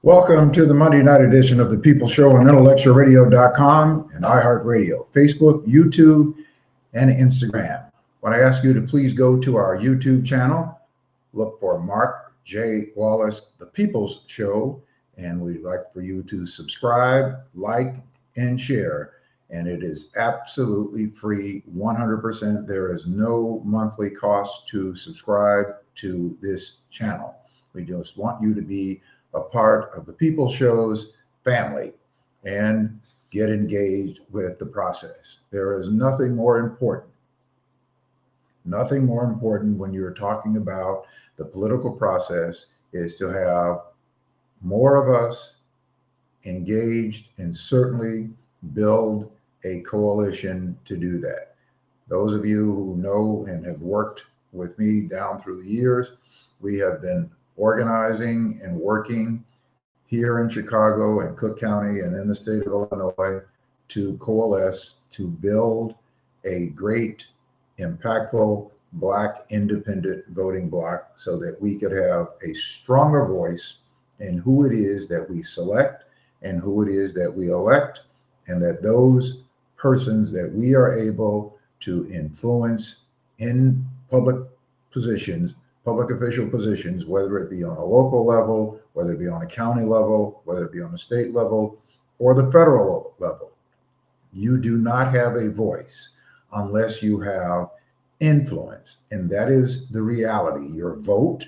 Welcome to the Monday night edition of the People Show on intellectualradio.com and iHeartRadio, Facebook, YouTube, and Instagram. When I ask you to please go to our YouTube channel, look for Mark J. Wallace, The People's Show, and we'd like for you to subscribe, like, and share. And it is absolutely free, 100%. There is no monthly cost to subscribe to this channel. We just want you to be a part of the People Show's family and get engaged with the process. There is nothing more important when you're talking about the political process is to have more of us engaged and certainly build a coalition to do that. Those of you who know and have worked with me down through the years, we have been organizing and working here in Chicago and Cook County and in the state of Illinois to coalesce to build a great, impactful Black independent voting bloc so that we could have a stronger voice in who it is that we select and who it is that we elect, and that those persons that we are able to influence in public positions, public official positions, whether it be on a local level, whether it be on a county level, whether it be on a state level, or the federal level. You do not have a voice unless you have influence. And that is the reality. Your vote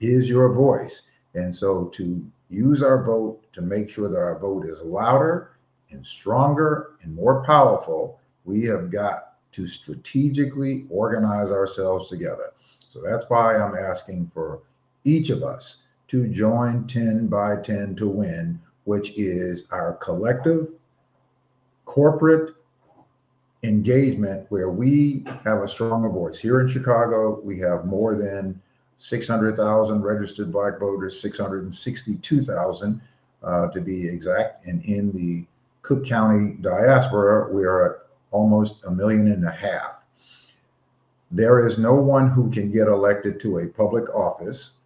is your voice. And so to use our vote to make sure that our vote is louder and stronger and more powerful, we have got to strategically organize ourselves together. So that's why I'm asking for each of us to join 10 by 10 to win, which is our collective corporate engagement where we have a stronger voice. Here in Chicago, we have more than 600,000 registered Black voters, 662,000 to be exact. And in the Cook County diaspora, we are at almost 1.5 million. There is no one who can get elected to a public office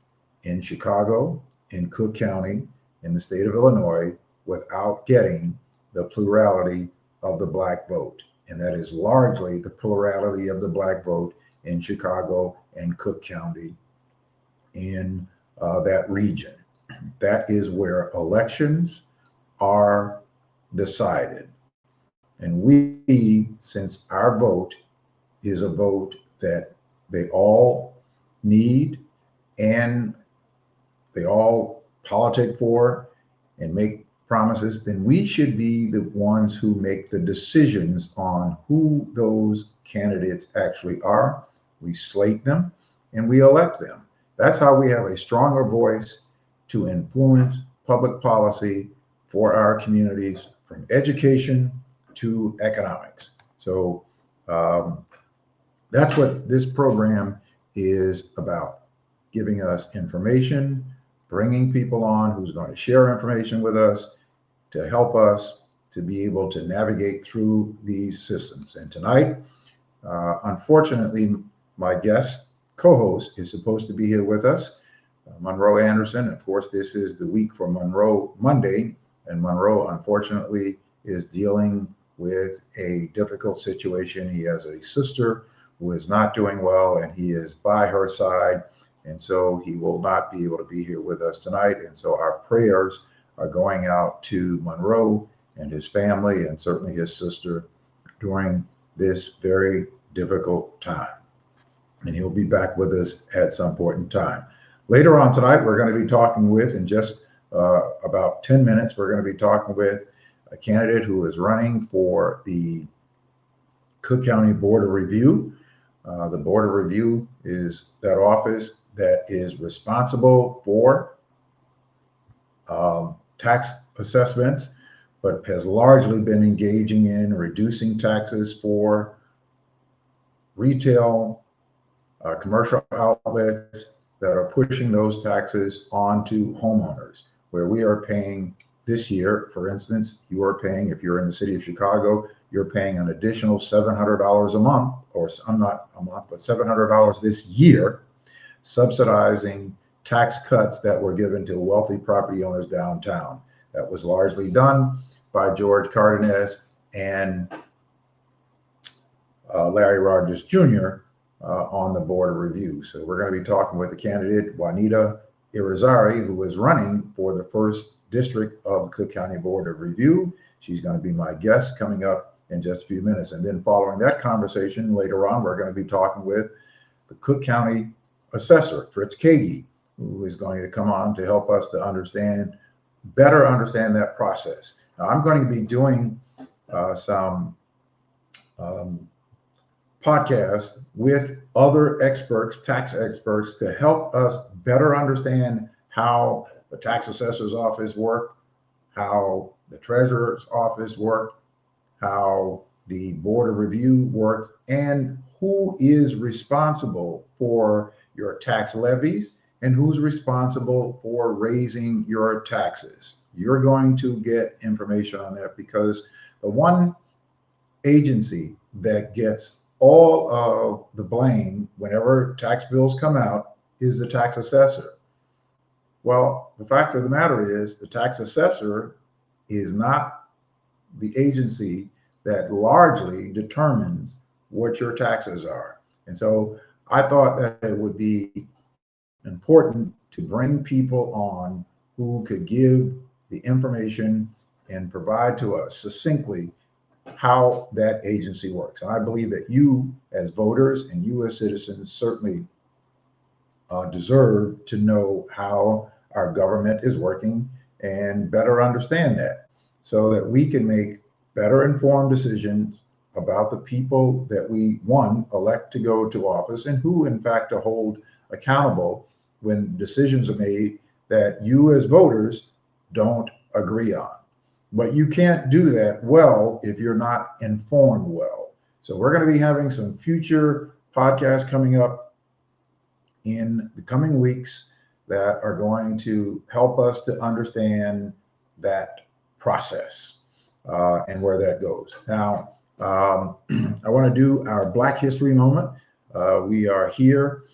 in Chicago, in Cook County, in the state of Illinois, without getting the plurality of the Black vote. And that is largely the plurality of the Black vote in Chicago and Cook County in that region. That is where elections are decided. And we, since our vote is a vote that they all need and they all politic for and make promises, then we should be the ones who make the decisions on who those candidates actually are. We slate them and we elect them. That's how we have a stronger voice to influence public policy for our communities, from education to economics. So that's what this program is about, giving us information, bringing people on who's going to share information with us to help us to be able to navigate through these systems. And tonight, unfortunately, my guest co-host is supposed to be here with us, Monroe Anderson. Of course, this is the week for Monroe Monday, and Monroe, unfortunately, is dealing with a difficult situation. He has a sister who is not doing well, and he is by her side, and so he will not be able to be here with us tonight. And so our prayers are going out to Monroe and his family, and certainly his sister, during this very difficult time. And he'll be back with us at some point in time. Later on tonight, we're going to be talking with, in just about 10 minutes, we're going to be talking with a candidate who is running for the Cook County Board of Review. The Board of Review is that office that is responsible for tax assessments, but has largely been engaging in reducing taxes for retail, commercial outlets that are pushing those taxes onto homeowners, where we are paying this year, for instance, you are paying, if you're in the city of Chicago, you're paying an additional $700 a month, or I'm not a month, but $700 this year, subsidizing tax cuts that were given to wealthy property owners downtown. That was largely done by George Cardenas and Larry Rogers Jr. On the Board of Review. So we're going to be talking with the candidate, Juanita Irrizarry, who is running for the 1st District of the Cook County Board of Review. She's going to be my guest coming up in just a few minutes. And then following that conversation, later on, we're going to be talking with the Cook County Assessor, Fritz Kaegi, who is going to come on to help us to better understand that process. Now, I'm going to be doing some podcast with other experts, tax experts, to help us better understand how the tax assessor's office work, how the treasurer's office work, how the board of review work, and who is responsible for your tax levies and who's responsible for raising your taxes. You're going to get information on that, because the one agency that gets all of the blame whenever tax bills come out is the tax assessor. Well, the fact of the matter is the tax assessor is not the agency that largely determines what your taxes are. And so I thought that it would be important to bring people on who could give the information and provide to us succinctly how that agency works. And I believe that you as voters and you as citizens certainly deserve to know how our government is working and better understand that, so that we can make better informed decisions about the people that we, one, elect to go to office, and who in fact to hold accountable when decisions are made that you as voters don't agree on. But you can't do that well if you're not informed well. So we're going to be having some future podcasts coming up in the coming weeks that are going to help us to understand that process and where that goes. Now, I want to do our Black History moment. We are here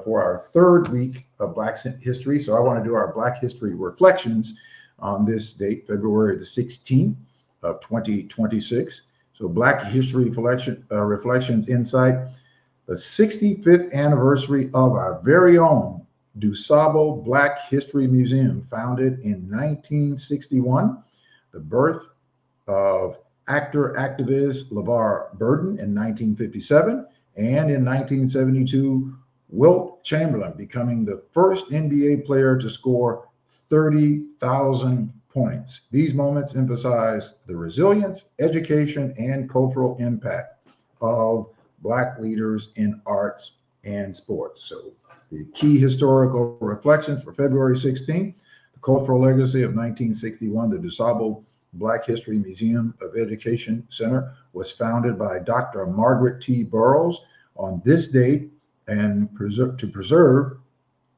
for our 3rd week of Black History. So I want to do our Black History reflections on this date, February the 16th of 2026. So Black History Reflections Insight, the 65th anniversary of our very own DuSable Black History Museum, founded in 1961, the birth of actor-activist LeVar Burton in 1957, and in 1972, Wilt Chamberlain becoming the first NBA player to score 30,000 points. These moments emphasize the resilience, education, and cultural impact of Black leaders in arts and sports. So the key historical reflections for February 16th, the cultural legacy of 1961, the DuSable Black History Museum of Education Center was founded by Dr. Margaret T. Burroughs on this date, and to preserve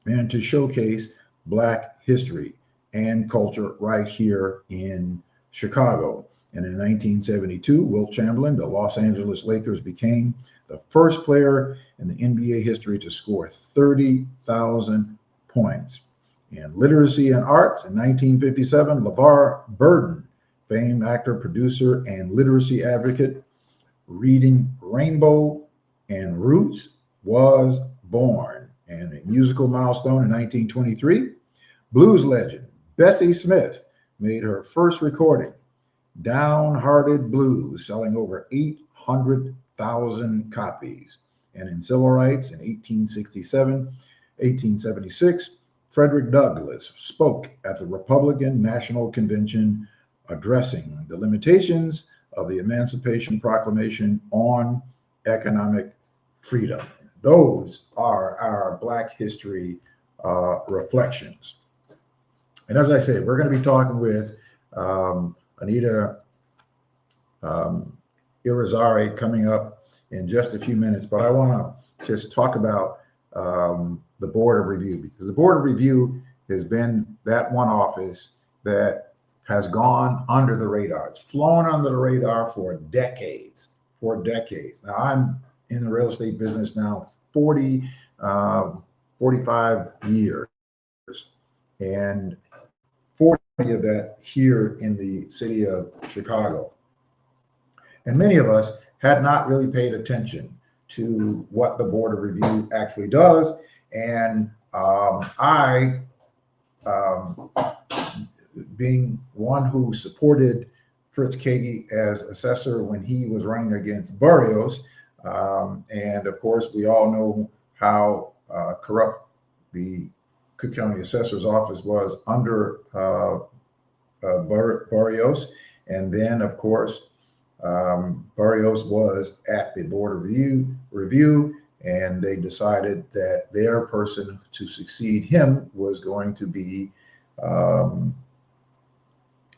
and to showcase Black history and culture right here in Chicago. And in 1972, Wilt Chamberlain, the Los Angeles Lakers, became the first player in the NBA history to score 30,000 points. In literacy and arts, in 1957, LeVar Burton, famed actor, producer, and literacy advocate, reading Rainbow and Roots, was born. And a musical milestone in 1923, blues legend Bessie Smith made her first recording, Downhearted Blues, selling over 800,000 copies. And in civil rights, in 1876, Frederick Douglass spoke at the Republican National Convention addressing the limitations of the Emancipation Proclamation on economic freedom. Those are our Black history reflections. And as I say, we're going to be talking with Juanita Irrizarry coming up in just a few minutes. But I want to just talk about the Board of Review, because the Board of Review has been that one office that has gone under the radar. It's flown under the radar for decades, Now, I'm in the real estate business now 45 years. and 40 of that here in the city of Chicago. And many of us had not really paid attention to what the Board of Review actually does. And um, being one who supported Fritz Kaegi as assessor when he was running against Barrios, and of course, we all know how corrupt the Cook County Assessor's Office was under Barrios. And then, of course, Barrios was at the Board of Review, and they decided that their person to succeed him was going to be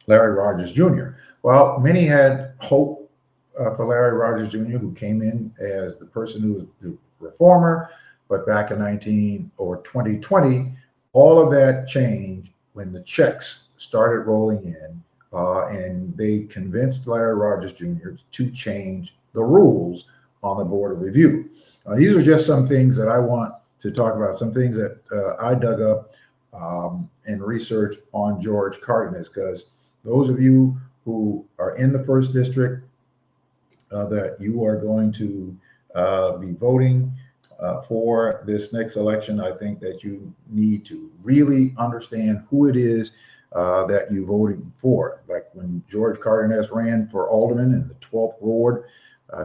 Larry Rogers Jr. Well, many had hope for Larry Rogers Jr., who came in as the person who was the reformer, but back in 2020, all of that changed when the checks started rolling in, and they convinced Larry Rogers Jr. to change the rules on the Board of Review. These are just some things that I want to talk about, some things that I dug up and researched on George Cardenas, because those of you who are in the first district that you are going to be voting for this next election, I think that you need to really understand who it is that you're voting for. Like when George Cardenas ran for alderman in the 12th ward,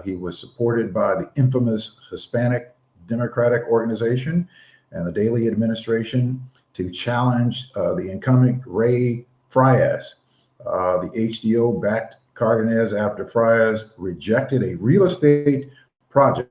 he was supported by the infamous Hispanic Democratic Organization and the Daley administration to challenge the incumbent Ray Frias. The HDO backed Cardenas after Frias rejected a real estate project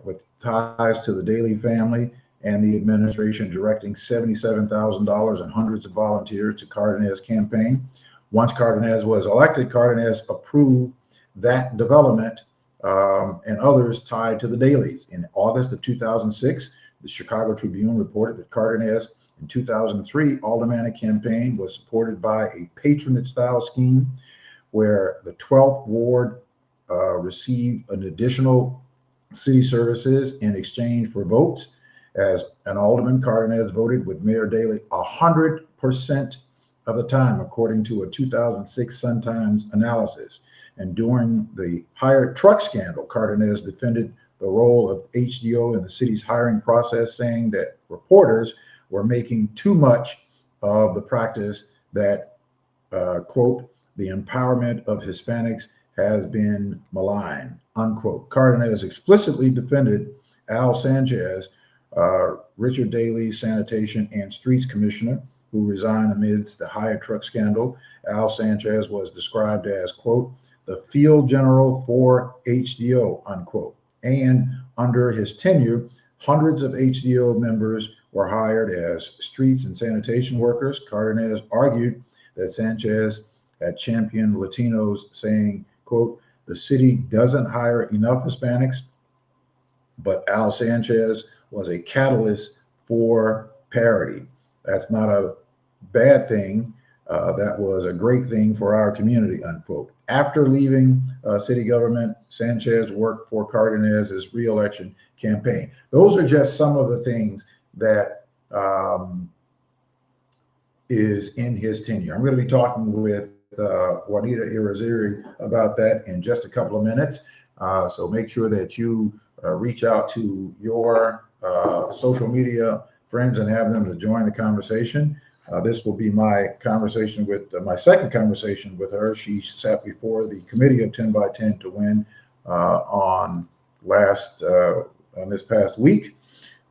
with ties to the Daley family and the administration, directing $77,000 and hundreds of volunteers to Cardenas' campaign. Once Cardenas was elected, Cardenas approved that development and others tied to the Daleys. In August of 2006, the Chicago Tribune reported that Cardenas in 2003 aldermanic campaign was supported by a patronage-style scheme where the 12th ward received an additional city services in exchange for votes. As an alderman, Cardenas voted with Mayor Daley 100% of the time, according to a 2006 Sun-Times analysis. And during the hired truck scandal, Cardenas defended the role of HDO in the city's hiring process, saying that reporters were making too much of the practice that, quote, the empowerment of Hispanics has been maligned, unquote. Cardenas explicitly defended Al Sanchez, Richard Daley's sanitation and streets commissioner, who resigned amidst the hired truck scandal. Al Sanchez was described as, quote, the field general for HDO, unquote. And under his tenure, hundreds of HDO members were hired as streets and sanitation workers. Cardenas argued that Sanchez had championed Latinos, saying, quote, the city doesn't hire enough Hispanics, but Al Sanchez was a catalyst for parity. That's not a bad thing. That was a great thing for our community, unquote. After leaving city government, Sanchez worked for Cardenas's re-election campaign. Those are just some of the things that is in his tenure. I'm going to be talking with Juanita Irrizarry about that in just a couple of minutes. So make sure that you reach out to your social media friends and have them to join the conversation. This will be my conversation with my second conversation with her. She sat before the committee of 10 by 10 to win on this past week,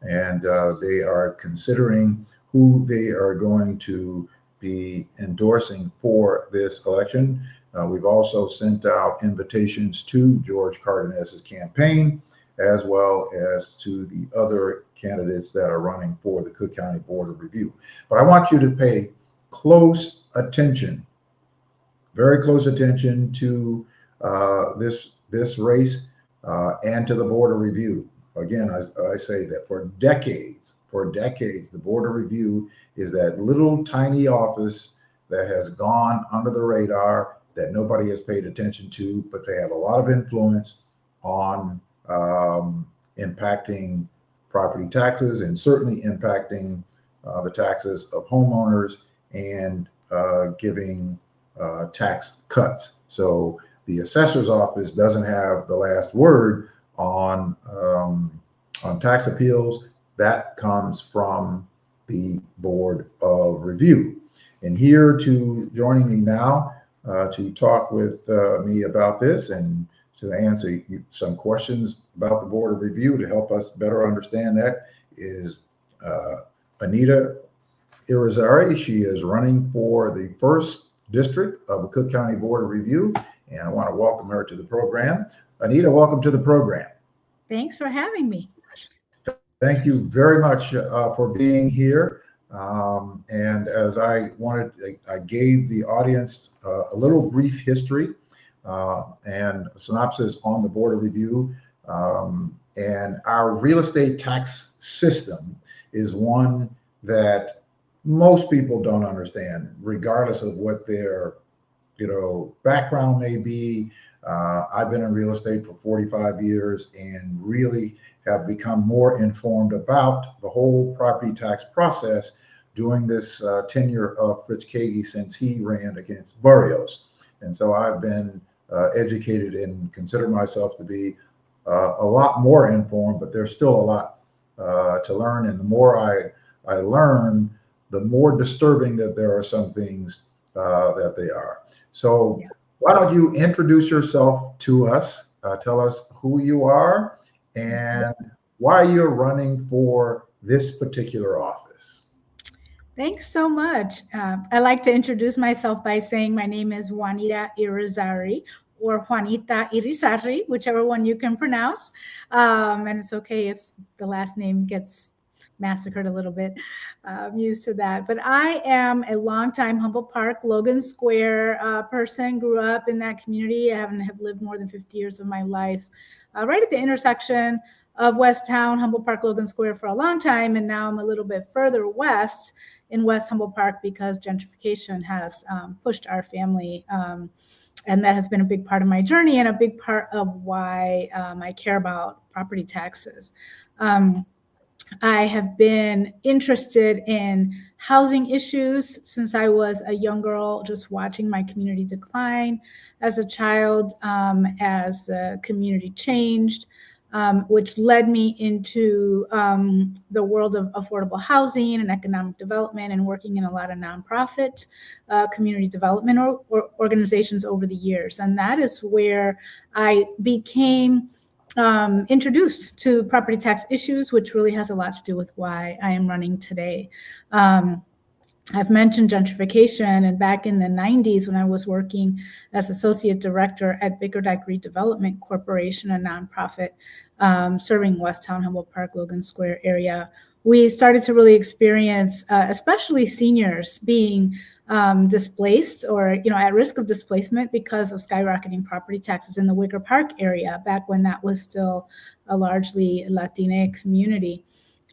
and they are considering who they are going to be endorsing for this election. We've also sent out invitations to George Cardenas's campaign, as well as to the other candidates that are running for the Cook County Board of Review. But I want you to pay close attention, very close attention to this race and to the Board of Review. Again, I say that for decades, the Board of Review is that little tiny office that has gone under the radar, that nobody has paid attention to, but they have a lot of influence on impacting property taxes and certainly impacting the taxes of homeowners and giving tax cuts. So the assessor's office doesn't have the last word on tax appeals. That comes from the Board of Review. And here to joining me now to talk with me about this and to answer some questions about the Board of Review to help us better understand that is Juanita Irrizarry. She is running for the 1st District of the Cook County Board of Review, and I want to welcome her to the program. Juanita, welcome to the program. Thanks for having me. Thank you very much for being here. And as I gave the audience a little brief history and a synopsis on the Board of Review. And our real estate tax system is one that most people don't understand, regardless of what their background may be. I've been in real estate for 45 years and really have become more informed about the whole property tax process during this tenure of Fritz Kaegi since he ran against Barrios. And so I've been educated and consider myself to be a lot more informed, but there's still a lot to learn. And the more I learn, the more disturbing that there are some things that they are. So why don't you introduce yourself to us, tell us who you are and why you're running for this particular office. Thanks so much. I like to introduce myself by saying my name is Juanita Irrizarry, or Juanita Irrizarry, whichever one you can pronounce. And it's okay if the last name gets massacred a little bit. I'm used to that. But I am a longtime Humboldt Park, Logan Square person, grew up in that community. I have lived more than 50 years of my life right at the intersection of West Town, Humboldt Park, Logan Square for a long time. And now I'm a little bit further west in West Humboldt Park because gentrification has pushed our family. And that has been a big part of my journey and a big part of why I care about property taxes. I have been interested in housing issues since I was a young girl, just watching my community decline as a child, as the community changed, which led me into the world of affordable housing and economic development and working in a lot of nonprofit community development organizations over the years. And that is where I became introduced to property tax issues, which really has a lot to do with why I am running today. I've mentioned gentrification, and back in the 90s when I was working as associate director at Bickerdike Redevelopment Corporation, a nonprofit serving West Town, Humboldt Park, Logan Square area, we started to really experience, especially seniors being displaced or at risk of displacement because of skyrocketing property taxes in the Wicker Park area back when that was still a largely Latina community.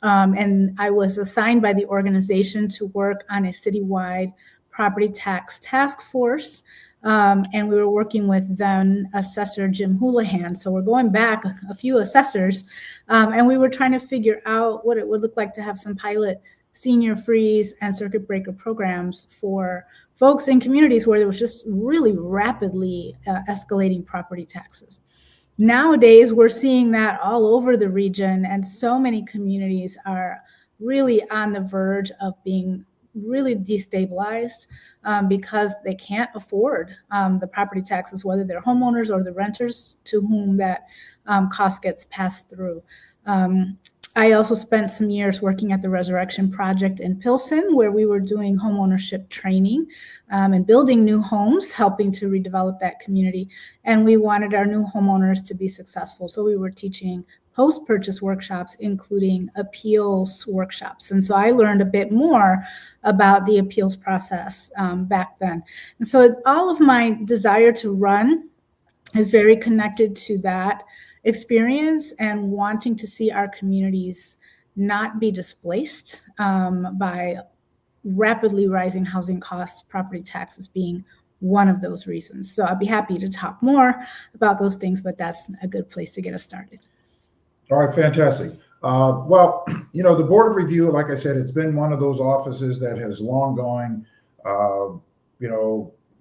And I was assigned by the organization to work on a citywide property tax task force. And we were working with then Assessor Jim Houlihan. So we're going back a few assessors, and we were trying to figure out what it would look like to have some pilot senior freeze and circuit breaker programs for folks in communities where there was just really rapidly escalating property taxes. Nowadays, we're seeing that all over the region, and so many communities are really on the verge of being really destabilized because they can't afford the property taxes, whether they're homeowners or the renters to whom that cost gets passed through. I also spent some years working at the Resurrection Project in Pilsen, where we were doing homeownership training and building new homes, helping to redevelop that community. And we wanted our new homeowners to be successful. So we were teaching post-purchase workshops, including appeals workshops. And so I learned a bit more about the appeals process back then. And so all of my desire to run is very connected to that experience and wanting to see our communities not be displaced by rapidly rising housing costs, property taxes being one of those reasons. So I'd be happy to talk more about those things, but that's a good place to get us started. All right, fantastic. Well, the Board of Review, like I said, it's been one of those offices that has long going,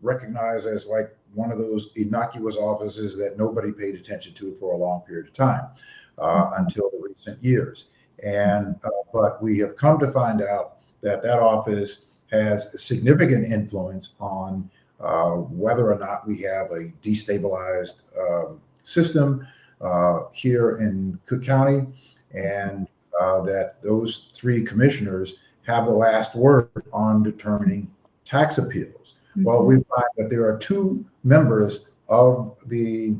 recognized as like one of those innocuous offices that nobody paid attention to for a long period of time until the recent years. And but we have come to find out that office has significant influence on whether or not we have a destabilized system here in Cook County, and that those three commissioners have the last word on determining tax appeals. Well, we find that there are two members of the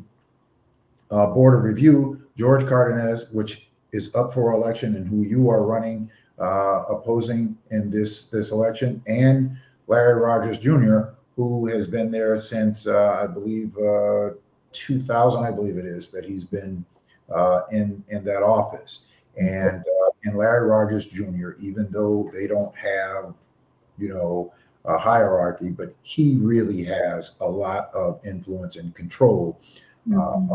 Board of Review, George Cardenas, which is up for election and who you are running opposing in this election, and Larry Rogers Jr., who has been there since I believe 2000, I believe it is, that he's been in that office. And Larry Rogers Jr., even though they don't have, a hierarchy, but he really has a lot of influence and control of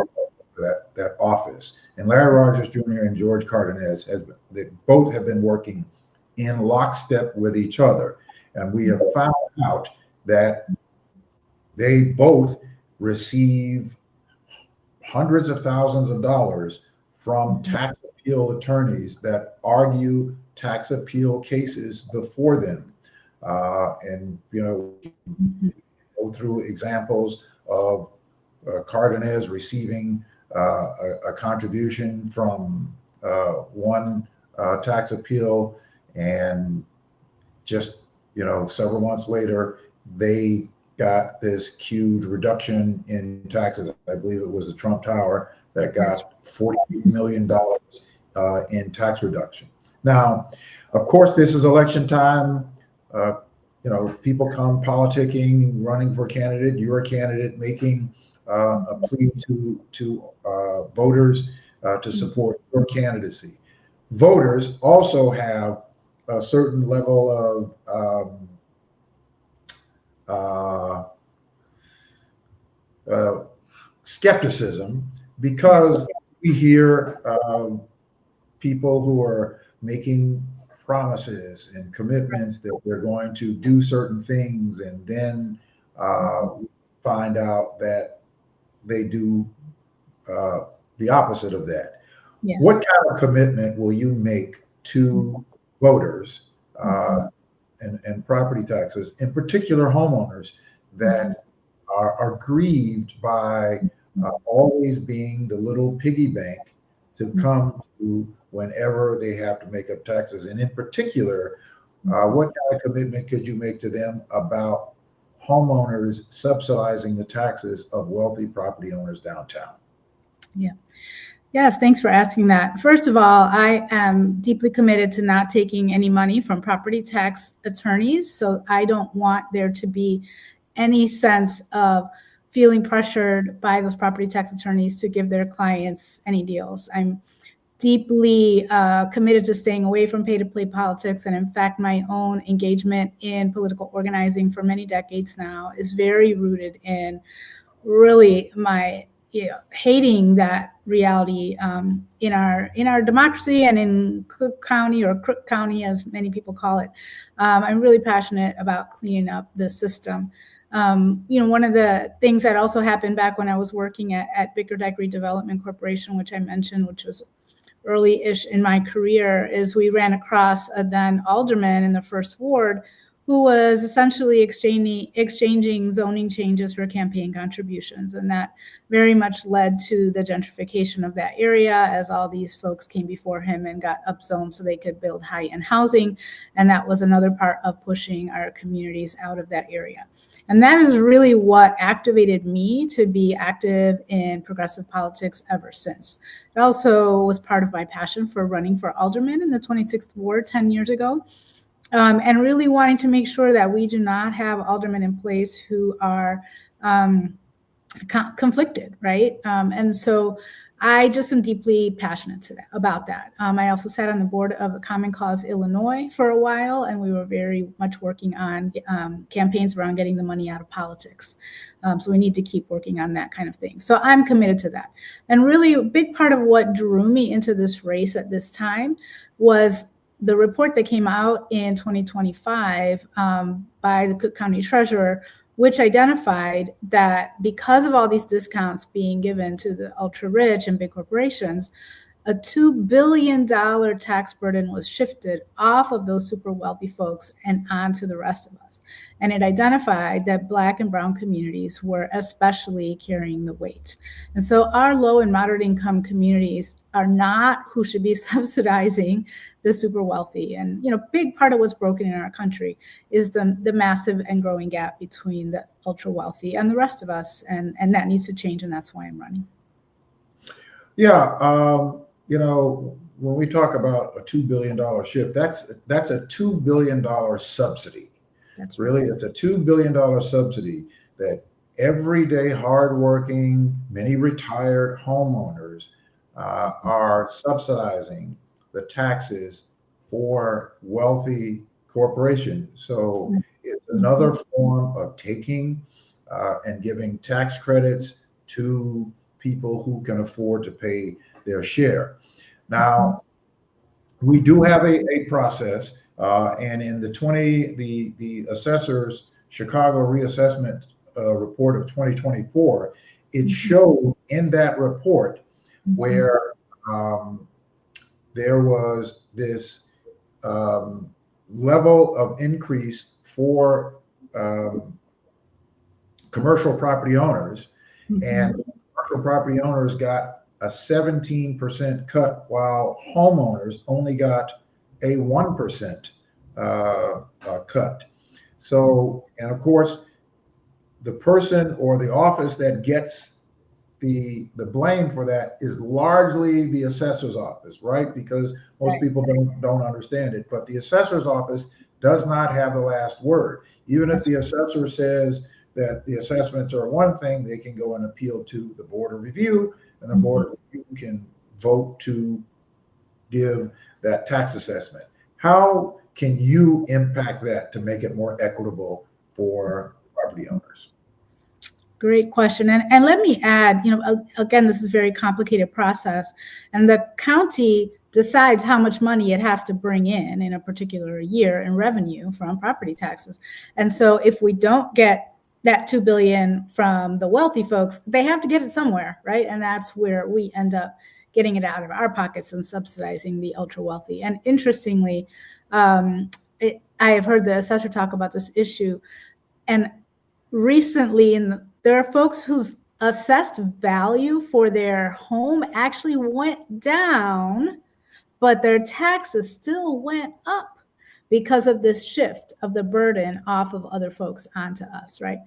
that office. And Larry Rogers Jr. and George Cardenas they both have been working in lockstep with each other. And we have found out that they both receive hundreds of thousands of dollars from tax appeal attorneys that argue tax appeal cases before them. And go through examples of Cardenas receiving a contribution from one tax appeal, and just several months later they got this huge reduction in taxes. I believe it was the Trump Tower that got $40 million in tax reduction. Now, of course, this is election time. People come politicking, running for candidate. You're a candidate making a plea to voters to support your candidacy. Voters also have a certain level of skepticism, because we hear people who are making promises and commitments that they're going to do certain things, and then find out that they do the opposite of that. Yes. What kind of commitment will you make to voters and property taxes, in particular homeowners that are grieved by always being the little piggy bank to come to whenever they have to make up taxes? And in particular, what kind of commitment could you make to them about homeowners subsidizing the taxes of wealthy property owners downtown? Yeah. Yes, thanks for asking that. First of all, I am deeply committed to not taking any money from property tax attorneys. So I don't want there to be any sense of feeling pressured by those property tax attorneys to give their clients any deals. I'm deeply committed to staying away from pay-to-play politics. And in fact, my own engagement in political organizing for many decades now is very rooted in really my hating that reality in our democracy and in Cook County, or Crook County, as many people call it. I'm really passionate about cleaning up the system. One of the things that also happened back when I was working at Bickerdike Redevelopment Corporation, which I mentioned, which was early-ish in my career, is we ran across a then alderman in the first ward who was essentially exchanging zoning changes for campaign contributions. And that very much led to the gentrification of that area, as all these folks came before him and got upzoned so they could build high-end housing. And that was another part of pushing our communities out of that area. And that is really what activated me to be active in progressive politics ever since. It also was part of my passion for running for alderman in the 26th Ward 10 years ago. And really wanting to make sure that we do not have aldermen in place who are conflicted, right? And so I just am deeply passionate about that. I also sat on the board of Common Cause Illinois for a while, and we were very much working on campaigns around getting the money out of politics. So we need to keep working on that kind of thing. So I'm committed to that. And really a big part of what drew me into this race at this time was the report that came out in 2025 by the Cook County Treasurer, which identified that because of all these discounts being given to the ultra rich and big corporations, a $2 billion tax burden was shifted off of those super wealthy folks and onto the rest of us. And it identified that Black and Brown communities were especially carrying the weight. And so our low and moderate income communities are not who should be subsidizing the super wealthy. And, big part of what's broken in our country is the massive and growing gap between the ultra wealthy and the rest of us. And that needs to change. And that's why I'm running. Yeah. When we talk about a $2 billion shift, that's a $2 billion subsidy. That's really, right. It's a $2 billion subsidy that everyday hardworking, many retired homeowners are subsidizing the taxes for wealthy corporations. So it's another form of taking and giving tax credits to people who can afford to pay their share. Now, we do have a process, and in the Assessor's Chicago reassessment report of 2024, it showed in that report where there was this level of increase for commercial property owners, and commercial property owners got a 17% cut, while homeowners only got a 1% cut. So, and of course, the person or the office that gets the blame for that is largely the assessor's office, right? Because most people don't understand it. But the assessor's office does not have the last word. Even if the assessor says that the assessments are one thing, they can go and appeal to the Board of Review, and the Board of Review can vote to give that tax assessment. How can you impact that to make it more equitable for property owners? Great question. And let me add, again, this is a very complicated process, and the county decides how much money it has to bring in a particular year in revenue from property taxes. And so if we don't get that $2 billion from the wealthy folks, they have to get it somewhere, right? And that's where we end up getting it out of our pockets and subsidizing the ultra wealthy. And interestingly, I have heard the assessor talk about this issue, and recently there are folks whose assessed value for their home actually went down, but their taxes still went up because of this shift of the burden off of other folks onto us, right?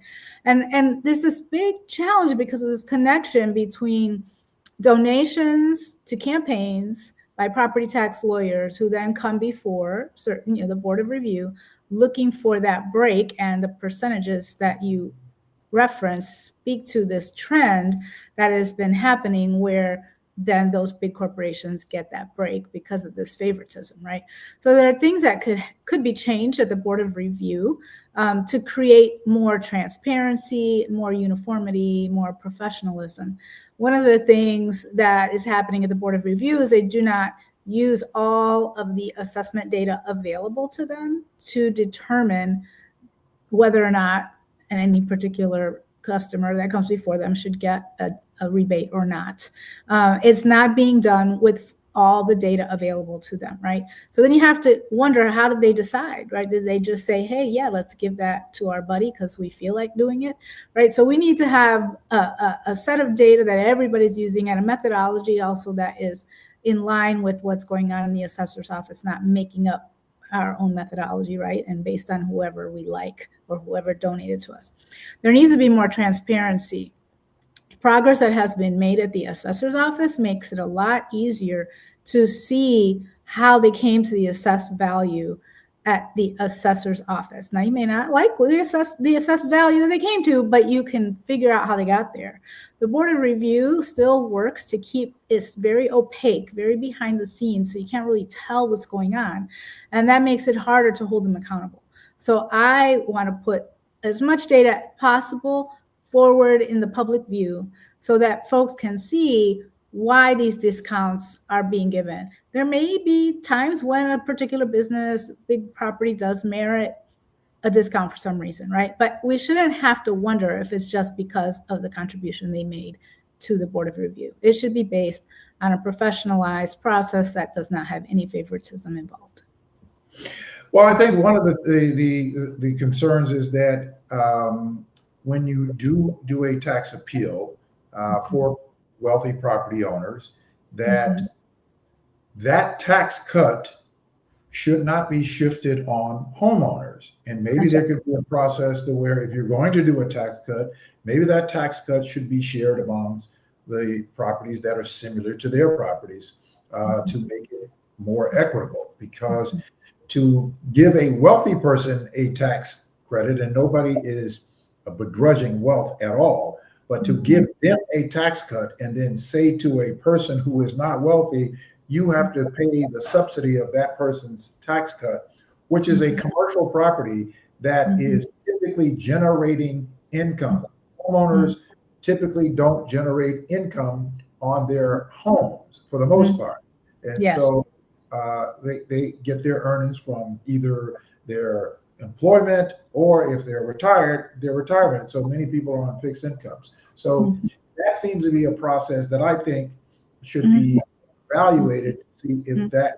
And there's this big challenge because of this connection between donations to campaigns by property tax lawyers who then come before certain, the Board of Review, looking for that break, and the percentages that you reference speak to this trend that has been happening where then those big corporations get that break because of this favoritism, right? So there are things that could be changed at the Board of Review to create more transparency, more uniformity, more professionalism. One of the things that is happening at the Board of Review is they do not use all of the assessment data available to them to determine whether or not any particular customer that comes before them should get a rebate or not. It's not being done with all the data available to them, right? So then you have to wonder, how did they decide, right? Did they just say, hey, yeah, let's give that to our buddy because we feel like doing it, right? So we need to have a set of data that everybody's using, and a methodology also that is in line with what's going on in the assessor's office, not making up our own methodology, right? And based on whoever we like or whoever donated to us. There needs to be more transparency. Progress that has been made at the assessor's office makes it a lot easier to see how they came to the assessed value at the assessor's office. Now, you may not like the assessed value that they came to, but you can figure out how they got there. The Board of Review still works to keep it very opaque, very behind the scenes, so you can't really tell what's going on. And that makes it harder to hold them accountable. So I want to put as much data as possible forward in the public view so that folks can see why these discounts are being given. There may be times when a particular business, big property does merit a discount for some reason, right? But we shouldn't have to wonder if it's just because of the contribution they made to the Board of Review. It should be based on a professionalized process that does not have any favoritism involved. Well, I think one of the concerns is that when you do a tax appeal for wealthy property owners, that that tax cut should not be shifted on homeowners. And maybe there could be a process to where if you're going to do a tax cut, maybe that tax cut should be shared amongst the properties that are similar to their properties to make it more equitable. Because to give a wealthy person a tax credit, and nobody is begrudging wealth at all, but to give them a tax cut and then say to a person who is not wealthy, you have to pay the subsidy of that person's tax cut, which is a commercial property that is typically generating income. Homeowners typically don't generate income on their homes for the most part. And so they get their earnings from either their employment or if they're retired, their retirement. So many people are on fixed incomes. So that seems to be a process that I think should be evaluated to see if that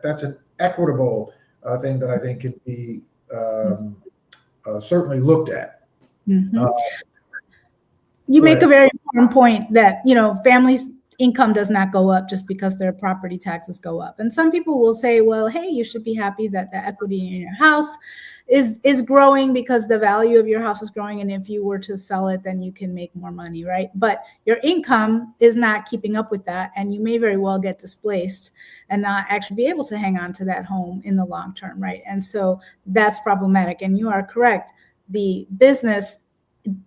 that's an equitable thing that I think can be certainly looked at. You make a very important point that, you know, families' income does not go up just because their property taxes go up. And some people will say, well, hey, you should be happy that the equity in your house is growing because the value of your house is growing. And if you were to sell it, then you can make more money, right? But your income is not keeping up with that. And you may very well get displaced and not actually be able to hang on to that home in the long term, right? And so that's problematic. And you are correct. The business,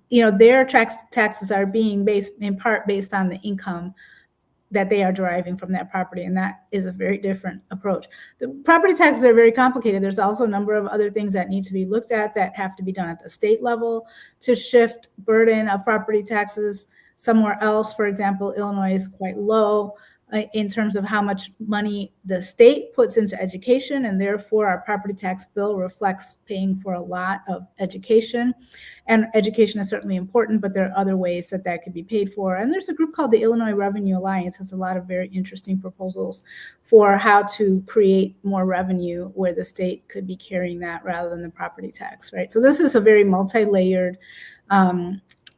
you know, their taxes are being based in part based on the income that they are deriving from that property. And that is a very different approach. The property taxes are very complicated. There's also a number of other things that need to be looked at that have to be done at the state level to shift burden of property taxes somewhere else. For example, Illinois is quite low in terms of how much money the state puts into education, and therefore our property tax bill reflects paying for a lot of education. And education is certainly important, but there are other ways that that could be paid for. And there's a group called the Illinois Revenue Alliance, has a lot of very interesting proposals for how to create more revenue where the state could be carrying that rather than the property tax, right? So this is a very multi-layered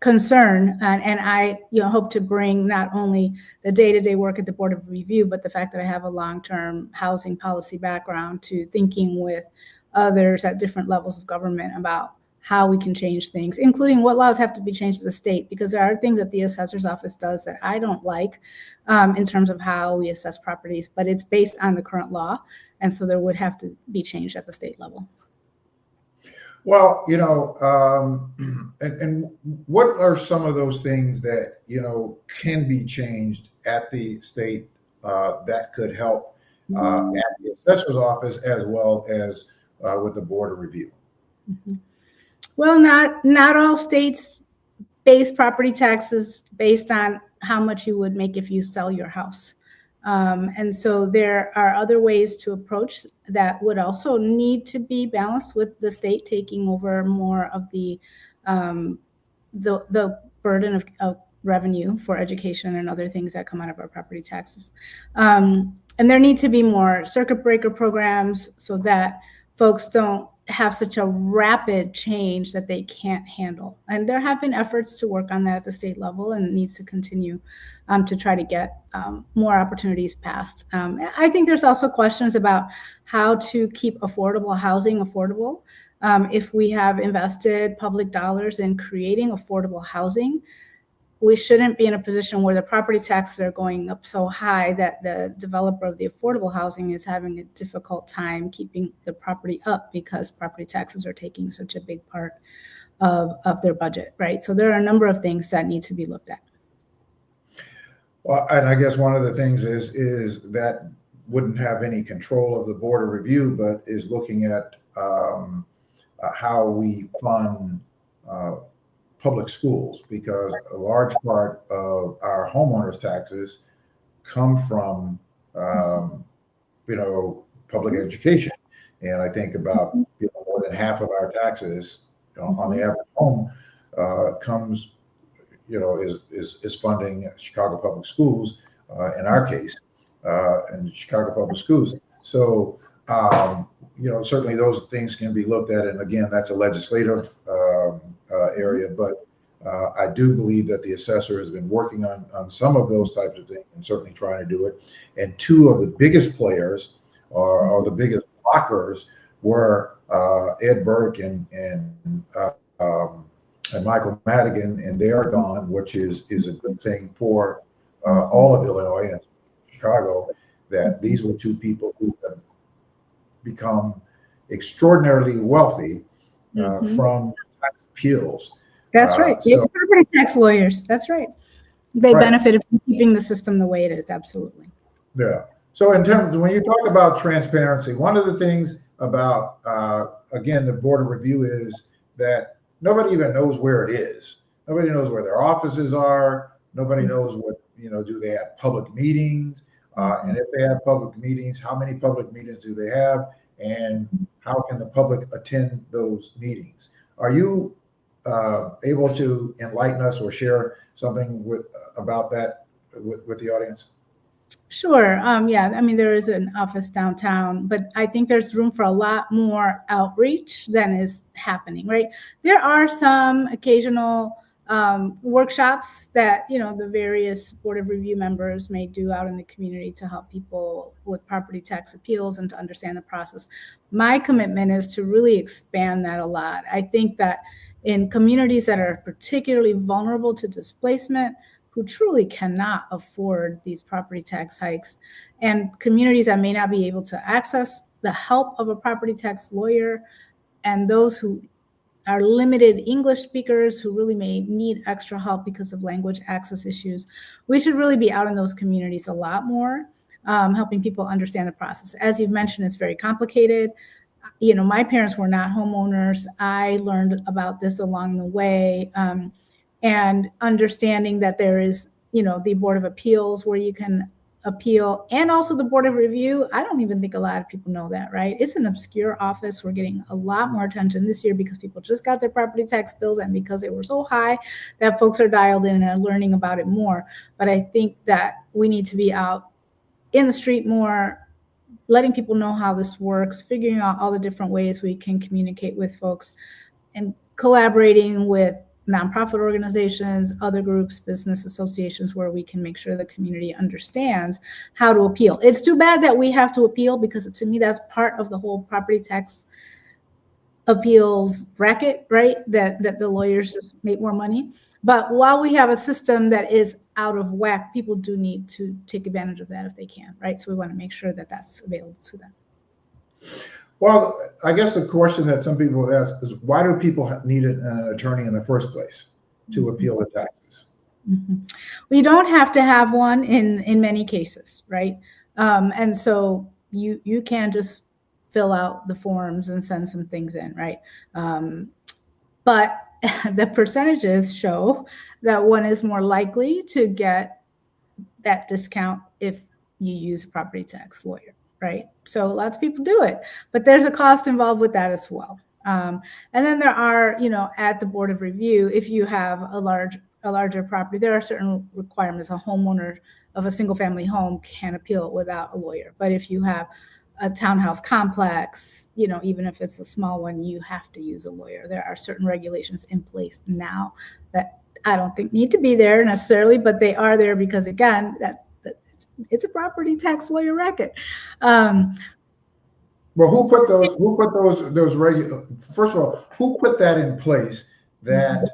concern, and I hope to bring not only the day-to-day work at the Board of Review, but the fact that I have a long-term housing policy background to thinking with others at different levels of government about how we can change things, including what laws have to be changed at the state, because there are things that the assessor's office does that I don't like in terms of how we assess properties, but it's based on the current law, and so there would have to be changed at the state level. Well, and what are some of those things that, can be changed at the state that could help at the assessor's office as well as with the Board of Review? Well, not all states base property taxes based on how much you would make if you sell your house. And so there are other ways to approach that would also need to be balanced with the state taking over more of the burden of revenue for education and other things that come out of our property taxes. And there need to be more circuit breaker programs so that folks don't have such a rapid change that they can't handle. And there have been efforts to work on that at the state level, and it needs to continue to try to get more opportunities passed. I think there's also questions about how to keep affordable housing affordable. If we have invested public dollars in creating affordable housing, we shouldn't be in a position where the property taxes are going up so high that the developer of the affordable housing is having a difficult time keeping the property up because property taxes are taking such a big part of their budget, right? So there are a number of things that need to be looked at. Well, and I guess one of the things is that wouldn't have any control of the board of review, but is looking at how we fund public schools, because a large part of our homeowners' taxes come from public education, and I think about more than half of our taxes on the average home comes is funding Chicago public schools, in our case, and Chicago public schools. So, certainly those things can be looked at. And again, that's a legislative area, but I do believe that the assessor has been working on some of those types of things and certainly trying to do it. And two of the biggest players or the biggest blockers were Ed Burke and Michael Madigan, and they are gone, which is a good thing for all of Illinois and Chicago, that these were two people who have become extraordinarily wealthy from tax appeals. That's right. So, property tax lawyers. That's right. They benefited from keeping the system the way it is. Absolutely. Yeah. So in terms, when you talk about transparency, one of the things about, again, the board of review is that nobody even knows where it is. Nobody knows where their offices are. Nobody knows what, do they have public meetings? And if they have public meetings, how many public meetings do they have? And how can the public attend those meetings? Are you able to enlighten us or share something about that with the audience? Sure. Yeah, I mean, there is an office downtown, but I think there's room for a lot more outreach than is happening, right? There are some occasional workshops that, the various board of review members may do out in the community to help people with property tax appeals and to understand the process. My commitment is to really expand that a lot. I think that in communities that are particularly vulnerable to displacement, who truly cannot afford these property tax hikes, and communities that may not be able to access the help of a property tax lawyer, and those who are limited English speakers who really may need extra help because of language access issues, we should really be out in those communities a lot more, helping people understand the process. As you've mentioned, it's very complicated. My parents were not homeowners. I learned about this along the way. And understanding that there is, the Board of Appeals where you can appeal, and also the Board of Review. I don't even think a lot of people know that, right? It's an obscure office. We're getting a lot more attention this year because people just got their property tax bills, and because they were so high that folks are dialed in and are learning about it more. But I think that we need to be out in the street more, letting people know how this works, figuring out all the different ways we can communicate with folks, and collaborating with nonprofit organizations, other groups, business associations, where we can make sure the community understands how to appeal. It's too bad that we have to appeal, because to me, that's part of the whole property tax appeals racket, right? That the lawyers just make more money. But while we have a system that is out of whack, people do need to take advantage of that if they can, right? So we want to make sure that that's available to them. Well, I guess the question that some people ask is, why do people need an attorney in the first place to appeal the taxes? We don't have to have one in many cases, right? And so you can just fill out the forms and send some things in, right? But the percentages show that one is more likely to get that discount if you use a property tax lawyer, right? So lots of people do it, but there's a cost involved with that as well. And then there are, at the Board of Review, if you have a larger property, there are certain requirements. A homeowner of a single family home can appeal without a lawyer. But if you have a townhouse complex, even if it's a small one, you have to use a lawyer. There are certain regulations in place now that I don't think need to be there necessarily, but they are there because, again, it's a property tax lawyer racket. Well, who put those regular? First of all, who put that in place that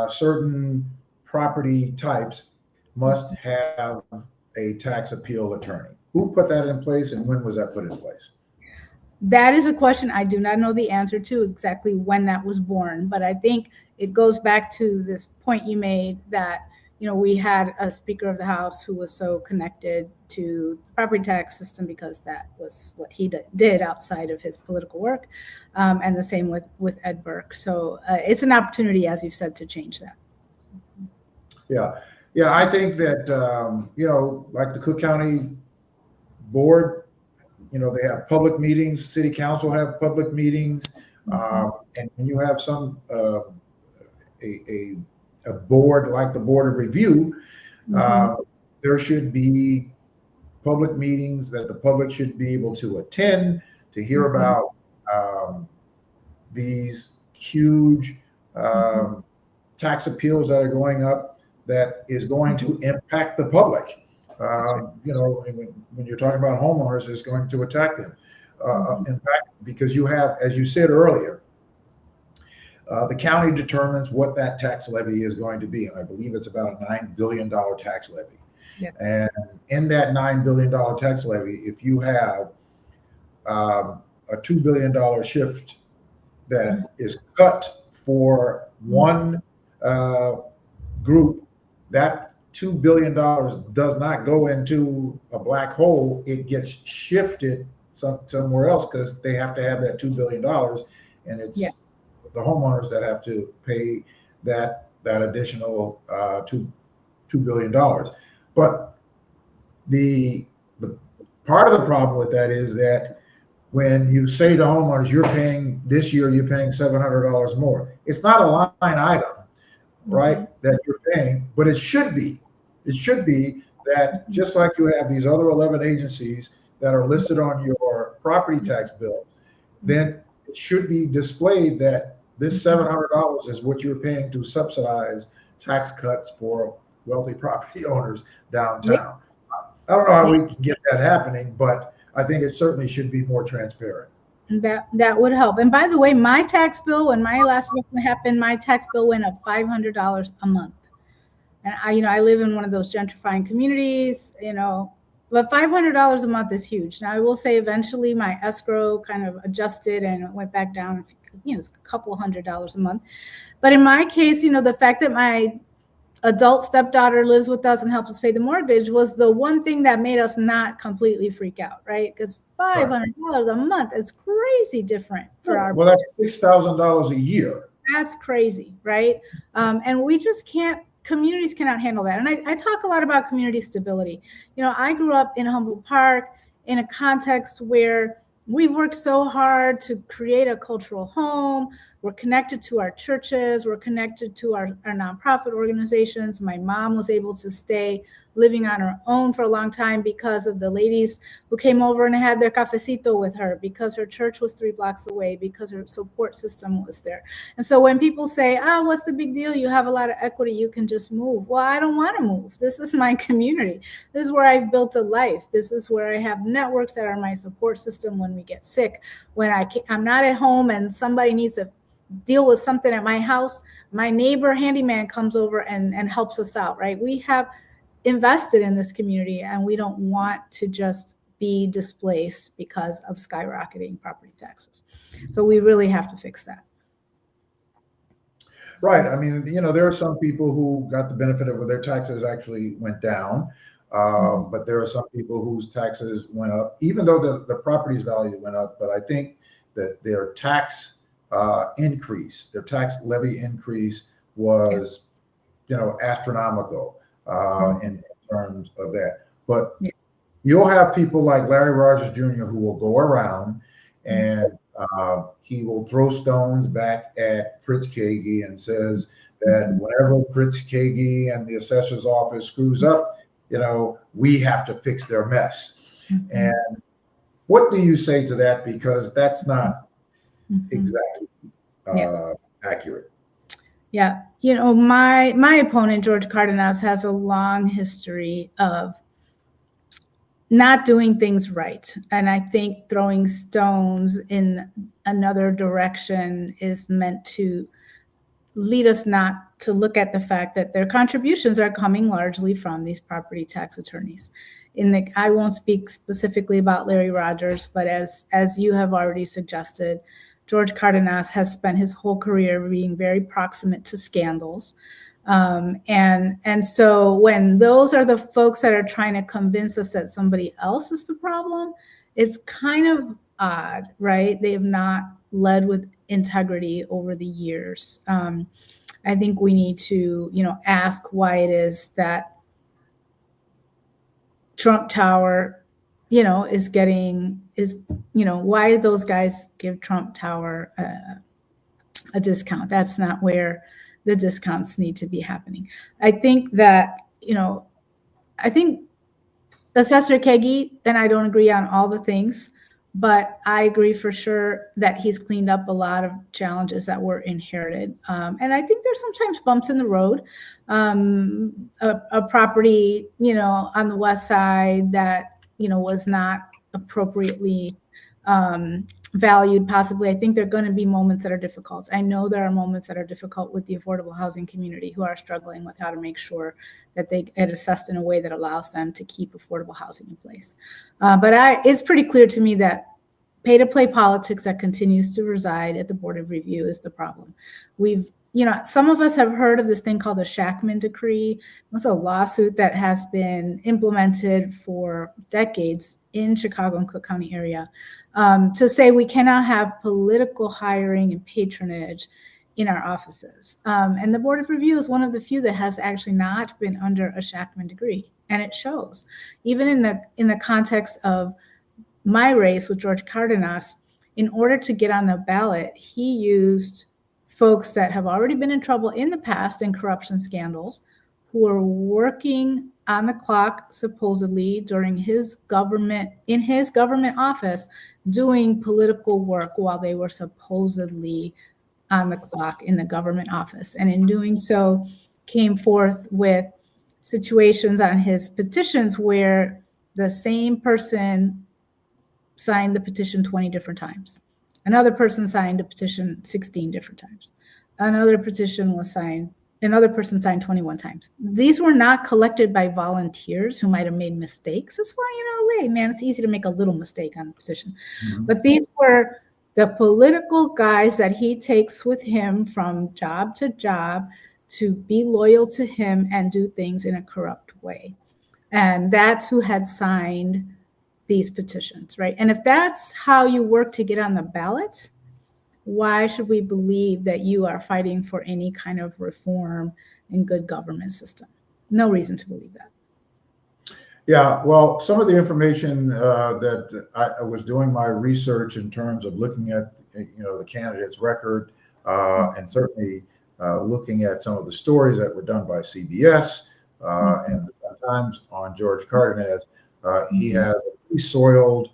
certain property types must have a tax appeal attorney. Who put that in place, and when was that put in place? That is a question I do not know the answer to exactly when that was born, but I think it goes back to this point you made that, you know, we had a Speaker of the House who was so connected to the property tax system because that was what he did outside of his political work, and the same with Ed Burke. So it's an opportunity, as you've said, to change that. Yeah, I think that you know, like the Cook County Board, you know, they have public meetings. City Council have public meetings, and you have some a board like the Board of Review. There should be public meetings that the public should be able to attend to hear about these huge tax appeals that are going up that is going to impact the public. You know, when you're talking about homeowners, it's going to attack them. In fact, because you have, as you said earlier, the county determines what that tax levy is going to be. And I believe it's about a $9 billion tax levy. Yeah. And in that $9 billion tax levy, if you have a $2 billion shift that is cut for one group, that $2 billion does not go into a black hole. It gets shifted somewhere else because they have to have that $2 billion, and it's the homeowners that have to pay that additional $2 billion. But the part of the problem with that is that when you say to homeowners, you're paying this year, you're paying $700 more. It's not a line item, right, that you're paying, but it should be. It should be that just like you have these other 11 agencies that are listed on your property tax bill, then it should be displayed that this $700 is what you're paying to subsidize tax cuts for wealthy property owners downtown. I don't know how we can get that happening, but I think it certainly should be more transparent. That would help. And by the way, my tax bill, when my last election happened, my tax bill went up $500 a month. And I live in one of those gentrifying communities, but $500 a month is huge. Now I will say eventually my escrow kind of adjusted and it went back down, it's a couple $100 a month. But in my case, the fact that my adult stepdaughter lives with us and helps us pay the mortgage was the one thing that made us not completely freak out, right? Because $500 a month is crazy different for our budget. That's $6,000 a year. That's crazy, right? And we just can't. Communities cannot handle that. And I talk a lot about community stability. I grew up in Humboldt Park in a context where we've worked so hard to create a cultural home. We're connected to our churches. We're connected to our nonprofit organizations. My mom was able to stay living on her own for a long time because of the ladies who came over and had their cafecito with her, because her church was 3 blocks away, because her support system was there. And so when people say, what's the big deal? You have a lot of equity. You can just move. Well, I don't want to move. This is my community. This is where I've built a life. This is where I have networks that are my support system when we get sick. When I'm not at home and somebody needs to deal with something at my house, my neighbor handyman comes over and helps us out, right? We have invested in this community and we don't want to just be displaced because of skyrocketing property taxes. So we really have to fix that. Right. I mean, there are some people who got the benefit of their taxes actually went down, but there are some people whose taxes went up, even though the property's value went up. But I think that their tax increase, their tax levy increase was, astronomical in terms of that. But you'll have people like Larry Rogers Jr. who will go around and he will throw stones back at Fritz Kaegi and says that whenever Fritz Kaegi and the assessor's office screws up, we have to fix their mess. And what do you say to that? Because that's not exactly accurate. Yeah. My opponent, George Cardenas, has a long history of not doing things right. And I think throwing stones in another direction is meant to lead us not to look at the fact that their contributions are coming largely from these property tax attorneys. I won't speak specifically about Larry Rogers, but as you have already suggested, George Cardenas has spent his whole career being very proximate to scandals. And so when those are the folks that are trying to convince us that somebody else is the problem, it's kind of odd, right? They have not led with integrity over the years. I think we need to, ask why it is that Trump Tower, is why did those guys give Trump Tower a discount? That's not where the discounts need to be happening. I think that, Assessor Kaegi and I don't agree on all the things, but I agree for sure that he's cleaned up a lot of challenges that were inherited. And I think there's sometimes bumps in the road. A property, on the west side that, was not appropriately valued possibly. I think there are going to be moments that are difficult. I know there are moments that are difficult with the affordable housing community who are struggling with how to make sure that they get assessed in a way that allows them to keep affordable housing in place. But it's pretty clear to me that pay-to-play politics that continues to reside at the Board of Review is the problem. Some of us have heard of this thing called the Shackman Decree. It was a lawsuit that has been implemented for decades in Chicago and Cook County area to say we cannot have political hiring and patronage in our offices. And the Board of Review is one of the few that has actually not been under a Shackman Decree. And it shows. Even in the context of my race with George Cardenas, in order to get on the ballot, he used folks that have already been in trouble in the past in corruption scandals, who are working on the clock supposedly during his government office, doing political work while they were supposedly on the clock in the government office. And in doing so, came forth with situations on his petitions where the same person signed the petition 20 different times. Another person signed a petition 16 different times. Another person signed 21 times. These were not collected by volunteers who might have made mistakes. That's why, it's easy to make a little mistake on a petition. Mm-hmm. But these were the political guys that he takes with him from job to job to be loyal to him and do things in a corrupt way. And that's who had signed these petitions, right? And if that's how you work to get on the ballot, why should we believe that you are fighting for any kind of reform and good government system? No reason to believe that. Yeah, well, some of the information that I was doing my research in terms of looking at, the candidate's record, and certainly looking at some of the stories that were done by CBS and sometimes on George Cardenas, he has a soiled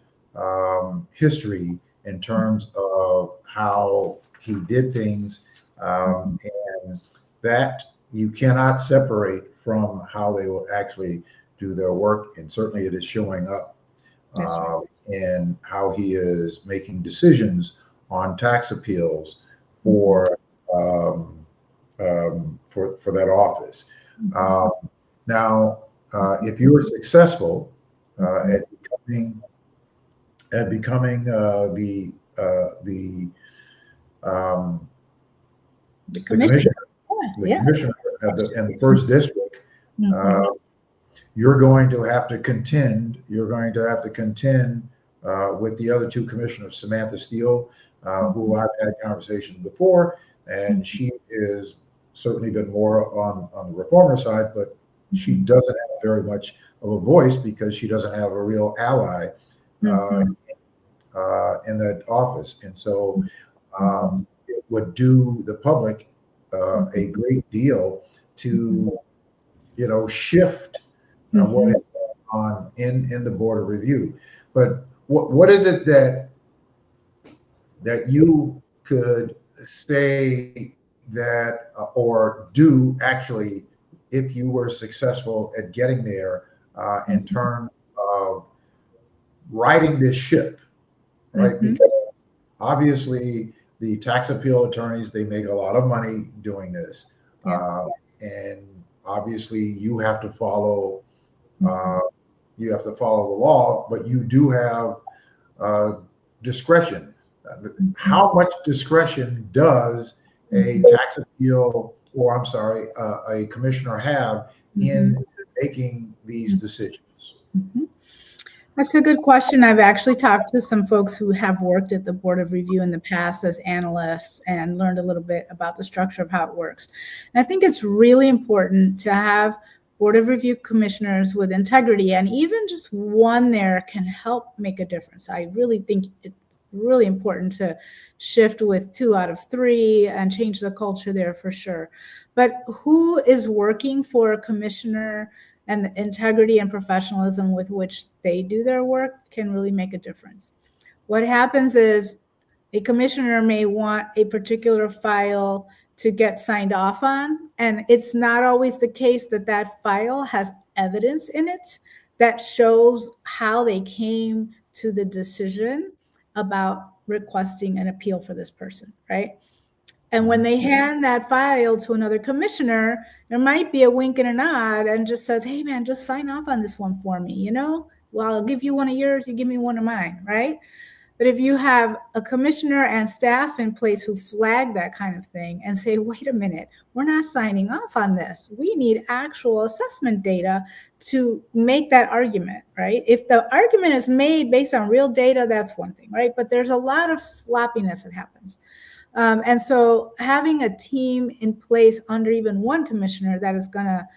history in terms of how he did things, and that you cannot separate from how they will actually do their work. And certainly it is showing up in how he is making decisions on tax appeals for that office. Now, if you were successful at becoming the commissioner in the first district, you're going to have to contend. You're going to have to contend with the other two commissioners, Samantha Steele, who I've had conversations before, and she is certainly been more on the reformer side, but she doesn't have very much of a voice because she doesn't have a real ally in that office. And so it would do the public a great deal to, shift what is going on in the Board of Review. But what is it that you could say that or do actually if you were successful at getting there in terms of righting this ship, right? Because obviously the tax appeal attorneys, they make a lot of money doing this. And obviously you have to follow Mhm. the law, but you do have discretion. How much discretion does a Mhm. tax appeal, or I'm sorry, a commissioner have Mhm. in making these decisions? Mhm. That's a good question. I've actually talked to some folks who have worked at the Board of Review in the past as analysts and learned a little bit about the structure of how it works. And I think it's really important to have Board of Review commissioners with integrity, and even just one there can help make a difference. I really think it's really important to shift with 2 out of 3 and change the culture there for sure. But who is working for a commissioner and the integrity and professionalism with which they do their work can really make a difference. What happens is a commissioner may want a particular file to get signed off on, and it's not always the case that that file has evidence in it that shows how they came to the decision about requesting an appeal for this person, right? And when they hand that file to another commissioner, there might be a wink and a nod and just says, hey, man, just sign off on this one for me. Well, I'll give you one of yours, you give me one of mine, right? But if you have a commissioner and staff in place who flag that kind of thing and say, wait a minute, we're not signing off on this. We need actual assessment data to make that argument, right? If the argument is made based on real data, that's one thing, right? But there's a lot of sloppiness that happens. And so having a team in place under even one commissioner that is going to,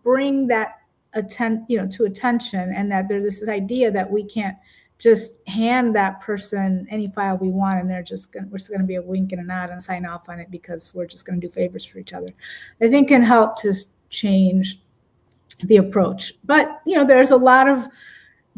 bring that to attention, and that there's this idea that we can't just hand that person any file we want, and we're just going to be a wink and a nod and sign off on it because we're just going to do favors for each other, I think can help to change the approach. But, there's a lot of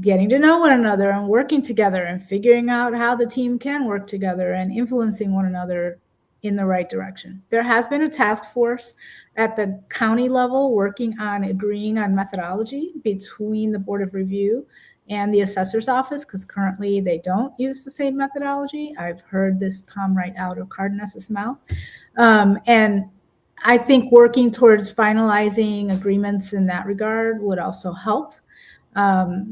getting to know one another and working together and figuring out how the team can work together and influencing one another in the right direction. There has been a task force at the county level working on agreeing on methodology between the Board of Review and the assessor's office, because currently they don't use the same methodology. I've heard this come right out of Cardenas's mouth. And I think working towards finalizing agreements in that regard would also help.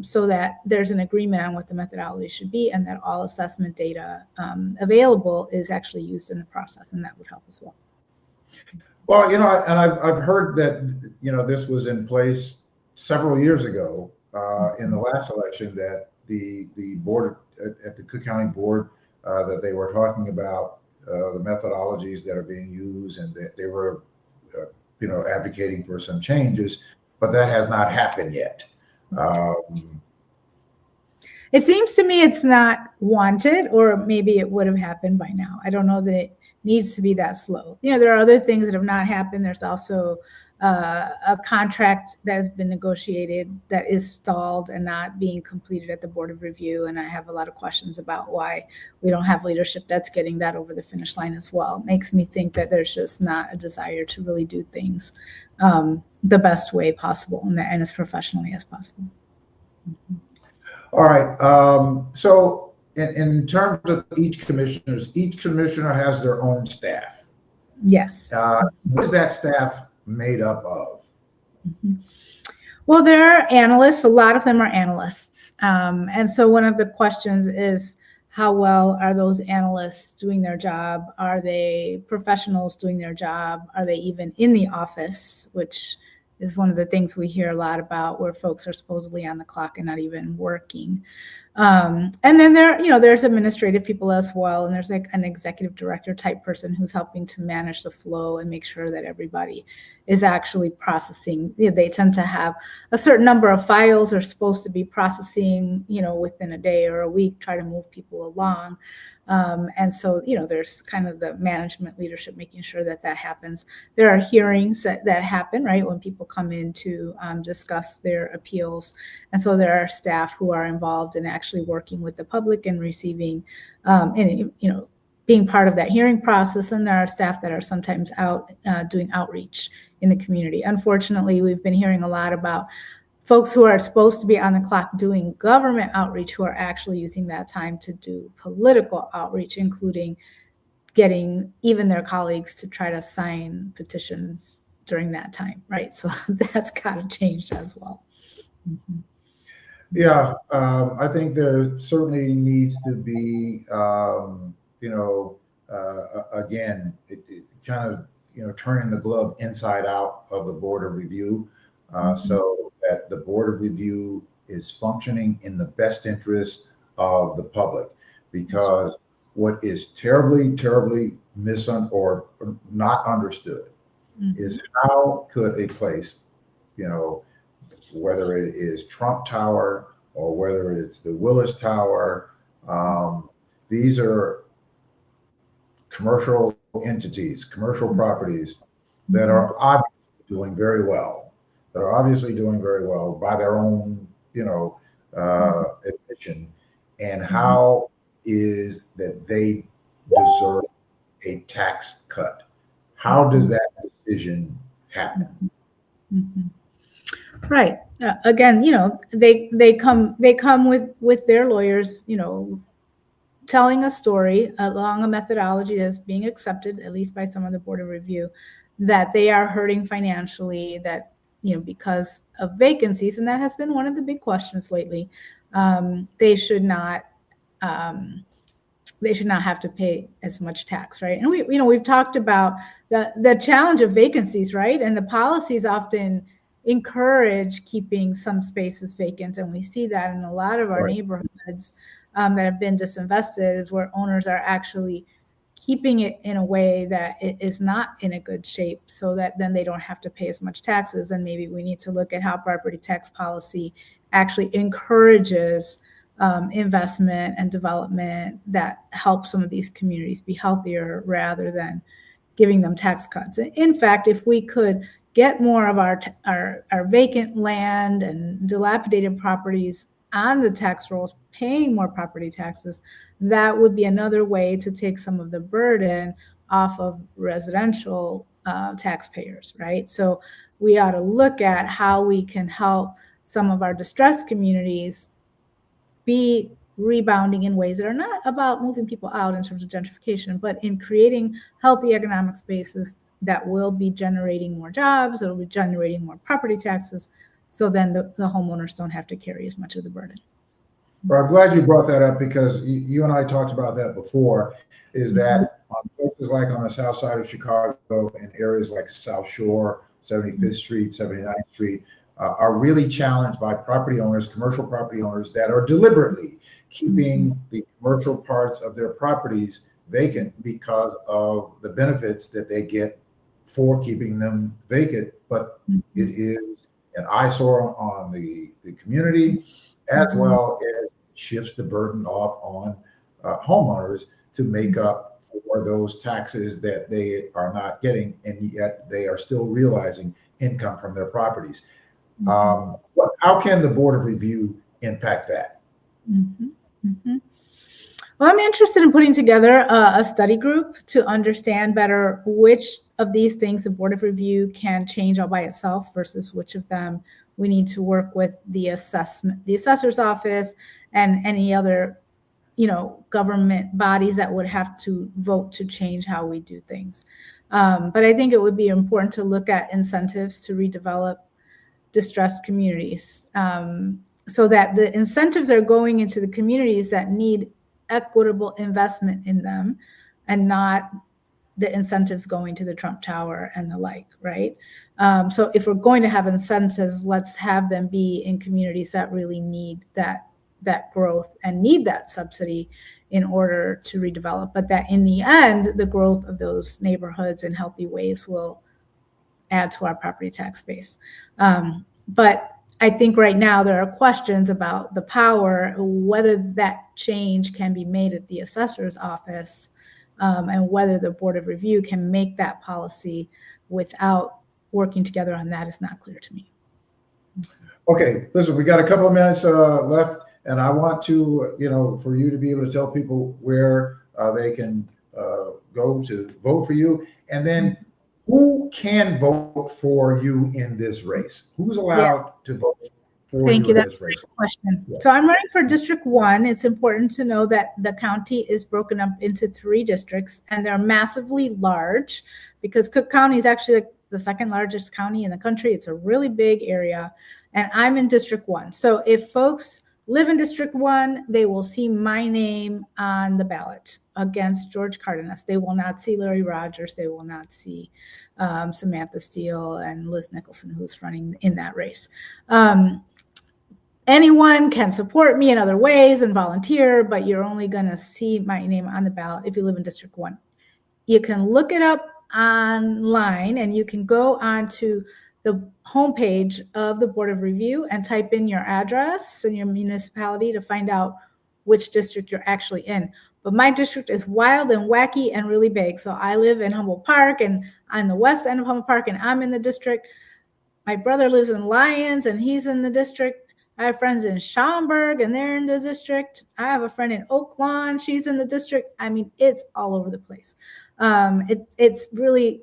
So that there's an agreement on what the methodology should be, and that all assessment data available is actually used in the process, and that would help as well. Well, and I've heard that, this was in place several years ago in the last election, that the board at the Cook County Board that they were talking about the methodologies that are being used, and that they were, advocating for some changes, but that has not happened yet. It seems to me it's not wanted, or maybe it would have happened by now. I don't know that it needs to be that slow. There are other things that have not happened. There's also a contract that has been negotiated that is stalled and not being completed at the Board of Review. And I have a lot of questions about why we don't have leadership that's getting that over the finish line as well. It makes me think that there's just not a desire to really do things the best way possible and as professionally as possible. Mm-hmm. All right. So in terms of each commissioner has their own staff. Yes. What is that staff made up of? Mm-hmm. Well, there are analysts. A lot of them are analysts. And so one of the questions is, how well are those analysts doing their job? Are they professionals doing their job? Are they even in the office, which is one of the things we hear a lot about, where folks are supposedly on the clock and not even working. And then there's administrative people as well. And there's like an executive director type person who's helping to manage the flow and make sure that everybody is actually processing. They tend to have a certain number of files they're supposed to be processing, within a day or a week, try to move people along. And so, there's kind of the management leadership, making sure that happens. There are hearings that happen, right, when people come in to discuss their appeals. And so there are staff who are involved in actually working with the public and receiving, being part of that hearing process. And there are staff that are sometimes out doing outreach in the community. Unfortunately, we've been hearing a lot about folks who are supposed to be on the clock doing government outreach who are actually using that time to do political outreach, including getting even their colleagues to try to sign petitions during that time, right? So that's got to change as well. Mm-hmm. Yeah, I think there certainly needs to be, again, it kind of, turning the glove inside out of the board of review, so that the board of review is functioning in the best interest of the public. Because what is terribly, terribly or not understood is how could a place, whether it is Trump Tower or whether it's the Willis Tower. These are commercial entities, commercial properties that are obviously doing very well, by their own, admission. And how is that they deserve a tax cut? How does that decision happen? Right. Again, they come with their lawyers, telling a story along a methodology that's being accepted, at least by some of the board of review, that they are hurting financially, that, because of vacancies, and that has been one of the big questions lately. They should not have to pay as much tax, right? And we've talked about the challenge of vacancies, right? And the policies often encourage keeping some spaces vacant, and we see that in a lot of our neighborhoods that have been disinvested, where owners are actually keeping it in a way that it is not in a good shape, so that then they don't have to pay as much taxes. And maybe we need to look at how property tax policy actually encourages investment and development that helps some of these communities be healthier, rather than giving them tax cuts. In fact, if we could get more of our vacant land and dilapidated properties on the tax rolls, paying more property taxes, that would be another way to take some of the burden off of residential taxpayers, right? So we ought to look at how we can help some of our distressed communities be rebounding in ways that are not about moving people out in terms of gentrification, but in creating healthy economic spaces that will be generating more jobs, that will be generating more property taxes, so then the homeowners don't have to carry as much of the burden. Well, I'm glad you brought that up, because you and I talked about that before, is that on places like on the south side of Chicago and areas like South Shore, 75th Street, 79th Street, are really challenged by property owners, commercial property owners, that are deliberately keeping the commercial parts of their properties vacant because of the benefits that they get for keeping them vacant. But it is an eyesore on the community, as well as shifts the burden off on homeowners to make up for those taxes that they are not getting, and yet they are still realizing income from their properties. How can the board of review impact that? Well, I'm interested in putting together a study group to understand better which of these things the board of review can change all by itself versus which of them we need to work with the assessor's office and any other, government bodies that would have to vote to change how we do things. But I think it would be important to look at incentives to redevelop distressed communities, so that the incentives are going into the communities that need equitable investment in them, and not the incentives going to the Trump Tower and the like, right? So if we're going to have incentives, let's have them be in communities that really need that growth and need that subsidy in order to redevelop. But that in the end, the growth of those neighborhoods in healthy ways will add to our property tax base. But I think right now there are questions about the power, whether that change can be made at the assessor's office, and whether the board of review can make that policy without working together on that is not clear to me. Okay, listen, we got a couple of minutes left, and I want to, for you to be able to tell people where they can go to vote for you, and then who can vote for you in this race? Who's allowed to vote for Thank you you. in That's this a great race? question. Yeah. So I'm running for District 1. It's important to know that the county is broken up into 3 districts, and they're massively large because Cook County is actually like the second largest county in the country. It's a really big area, and I'm in District 1. So if folks live in District 1, they will see my name on the ballot against George Cardenas. They will not see Larry Rogers. They will not see Samantha Steele and Liz Nicholson, who's running in that race. Anyone can support me in other ways and volunteer, but you're only going to see my name on the ballot if you live in District 1. You can look it up online, and you can go onto the homepage of the Board of Review and type in your address and your municipality to find out which district you're actually in. But my district is wild and wacky and really big. So I live in Humboldt Park, and on the west end of Humboldt Park, and I'm in the district. My brother lives in Lyons, and he's in the district. I have friends in Schaumburg, and they're in the district. I have a friend in Oak Lawn. She's in the district. I mean, it's all over the place. It's really,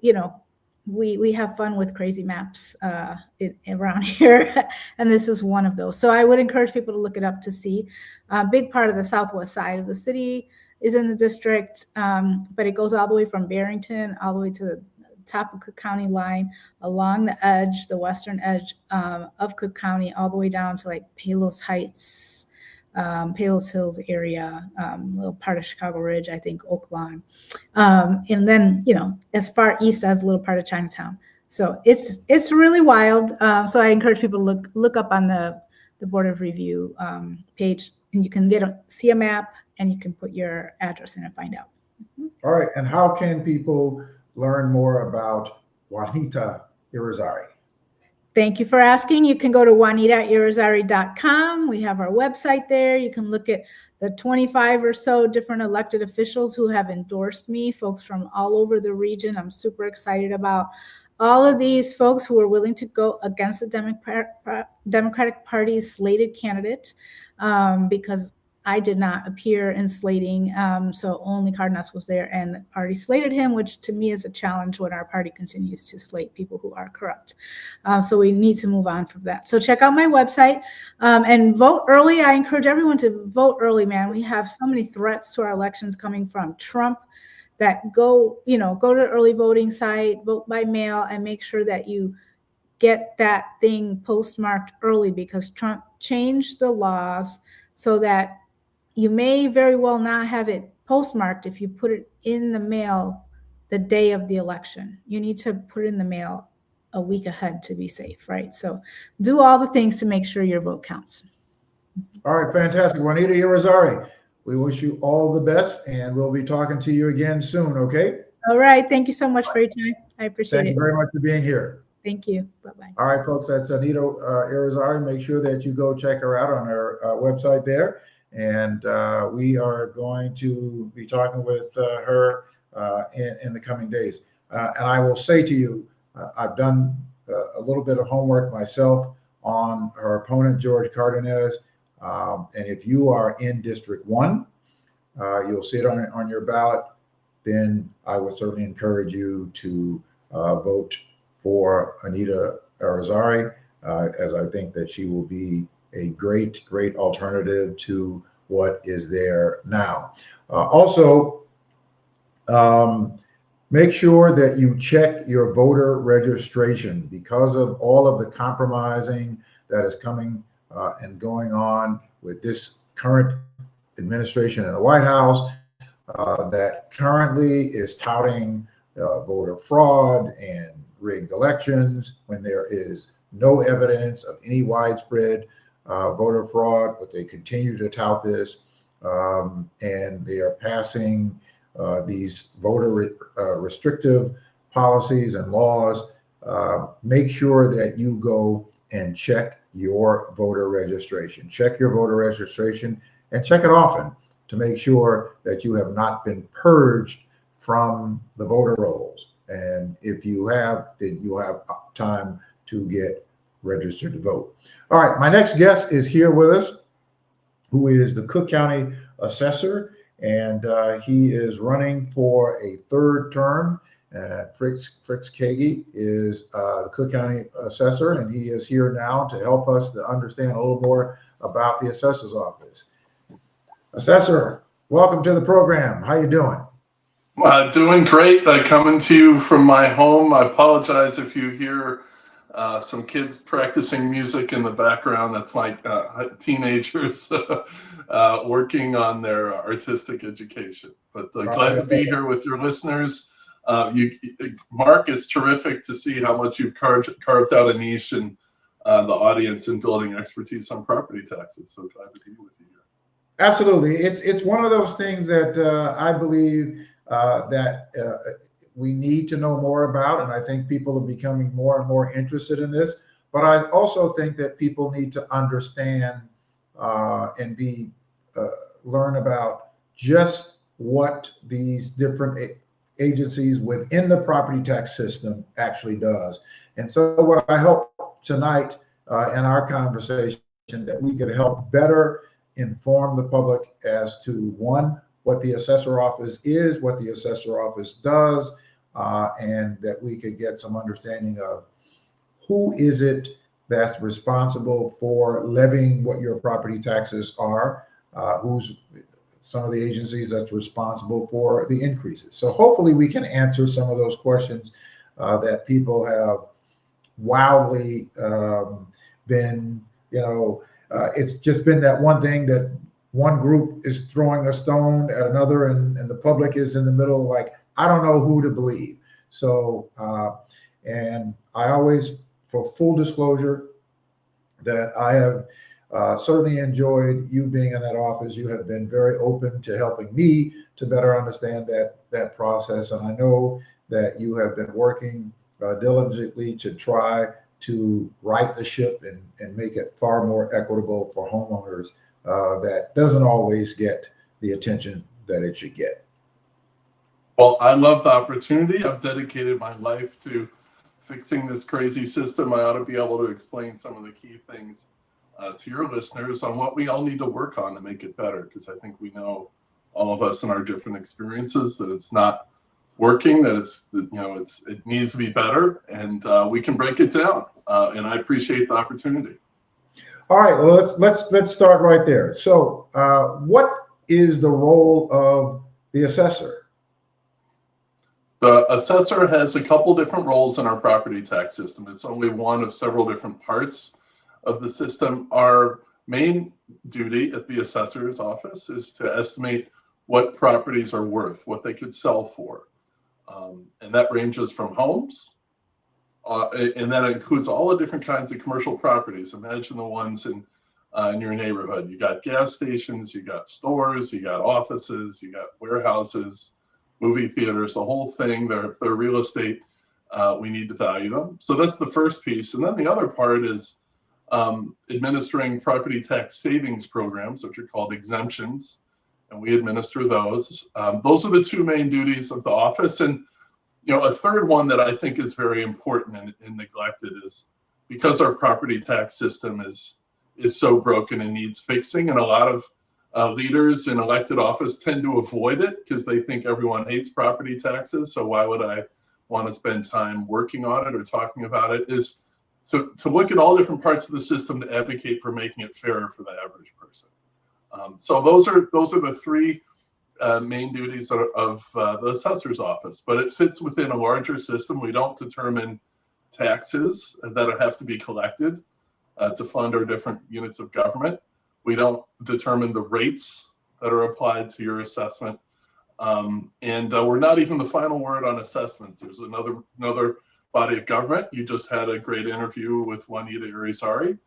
we have fun with crazy maps around here, and this is one of those. So I would encourage people to look it up to see. A big part of the southwest side of the city is in the district, but it goes all the way from Barrington all the way to the top of Cook County line, along the edge, the western edge of Cook County, all the way down to like Palos Heights, Palos Hills area, little part of Chicago Ridge, I think Oak Lawn, and then as far east as a little part of Chinatown. So it's really wild. So I encourage people to look up on the Board of Review page, and you can see a map, and you can put your address in and find out. All right, and how can people learn more about Juanita Irrizarry? Thank you for asking. You can go to juanitairrizarry.com. We have our website there. You can look at the 25 or so different elected officials who have endorsed me, folks from all over the region. I'm super excited about all of these folks who are willing to go against the Democratic Party's slated candidate, because I did not appear in slating, so only Cardenas was there, and the party slated him, which to me is a challenge when our party continues to slate people who are corrupt. So we need to move on from that. So check out my website and vote early. I encourage everyone to vote early, man. We have so many threats to our elections coming from Trump that go to the early voting site, vote by mail, and make sure that you get that thing postmarked early, because Trump changed the laws so that you may very well not have it postmarked if you put it in the mail the day of the election. You need to put it in the mail a week ahead to be safe, right? So do all the things to make sure your vote counts. All right, fantastic. Juanita Irrizarry, we wish you all the best, and we'll be talking to you again soon, okay? All right. Thank you so much for your time. I appreciate it. Thank you very much for being here. Thank you. Bye-bye. All right, folks, that's Juanita Irrizarry. Make sure that you go check her out on her website there. And we are going to be talking with her in the coming days. And I will say to you, I've done a little bit of homework myself on her opponent, George Cardenas. And if you are in District 1, you'll see it on your ballot. Then I would certainly encourage you to vote for Juanita Irrizarry, as I think that she will be a great alternative to what is there now. Also, make sure that you check your voter registration, because of all of the compromising that is coming and going on with this current administration in the White House, that currently is touting voter fraud and rigged elections when there is no evidence of any widespread voter fraud, but they continue to tout this, and they are passing these voter restrictive policies and laws. Make sure that you go and check your voter registration. Check your voter registration, and check it often to make sure that you have not been purged from the voter rolls. And if you have, then you have time to get registered to vote. All right, my next guest is here with us, who is the Cook County Assessor, and he is running for a third term. Fritz Kaegi is the Cook County Assessor, and he is here now to help us to understand a little more about the Assessor's Office. Assessor, welcome to the program. How you doing? Doing great. Coming to you from my home. I apologize if you hear some kids practicing music in the background. That's my teenagers working on their artistic education. But glad to be here with your listeners. Mark, it's terrific to see how much you've carved out a niche in the audience in building expertise on property taxes. So glad to be with you here. Absolutely. It's one of those things that I believe that we need to know more about, and I think people are becoming more and more interested in this. But I also think that people need to understand and learn about just what these different agencies within the property tax system actually does. And so what I hope tonight in our conversation that we could help better inform the public as to, one, what the assessor office is, what the assessor office does, and that we could get some understanding of who is it that's responsible for levying what your property taxes are, who's some of the agencies that's responsible for the increases. So hopefully we can answer some of those questions that people have wildly been, it's just been that one thing that one group is throwing a stone at another, and the public is in the middle, like, I don't know who to believe. So, and I always, for full disclosure, that I have certainly enjoyed you being in that office. You have been very open to helping me to better understand that process. And I know that you have been working diligently to try to right the ship and make it far more equitable for homeowners that doesn't always get the attention that it should get. Well, I love the opportunity. I've dedicated my life to fixing this crazy system. I ought to be able to explain some of the key things to your listeners on what we all need to work on to make it better, because I think we know, all of us in our different experiences, that it's not working, that it needs to be better, and we can break it down. And I appreciate the opportunity. All right, well, let's start right there. So, what is the role of the assessor? The assessor has a couple different roles in our property tax system. It's only one of several different parts of the system. Our main duty at the assessor's office is to estimate what properties are worth, what they could sell for. And that ranges from homes, and that includes all the different kinds of commercial properties. Imagine the ones in your neighborhood. You got gas stations, you got stores, you got offices, you got warehouses, movie theaters, the whole thing. They're real estate. We need to value them. So that's the first piece. And then the other part is administering property tax savings programs, which are called exemptions. And we administer those. Those are the two main duties of the office. And a third one that I think is very important and neglected is, because our property tax system is so broken and needs fixing, and a lot of leaders in elected office tend to avoid it because they think everyone hates property taxes. So why would I want to spend time working on it or talking about it? Is to look at all different parts of the system to advocate for making it fairer for the average person. So those are the three main duties of the assessor's office, but it fits within a larger system. We don't determine taxes that have to be collected to fund our different units of government. We don't determine the rates that are applied to your assessment. And we're not even the final word on assessments. There's another body of government. You just had a great interview with Juanita Irrizarry.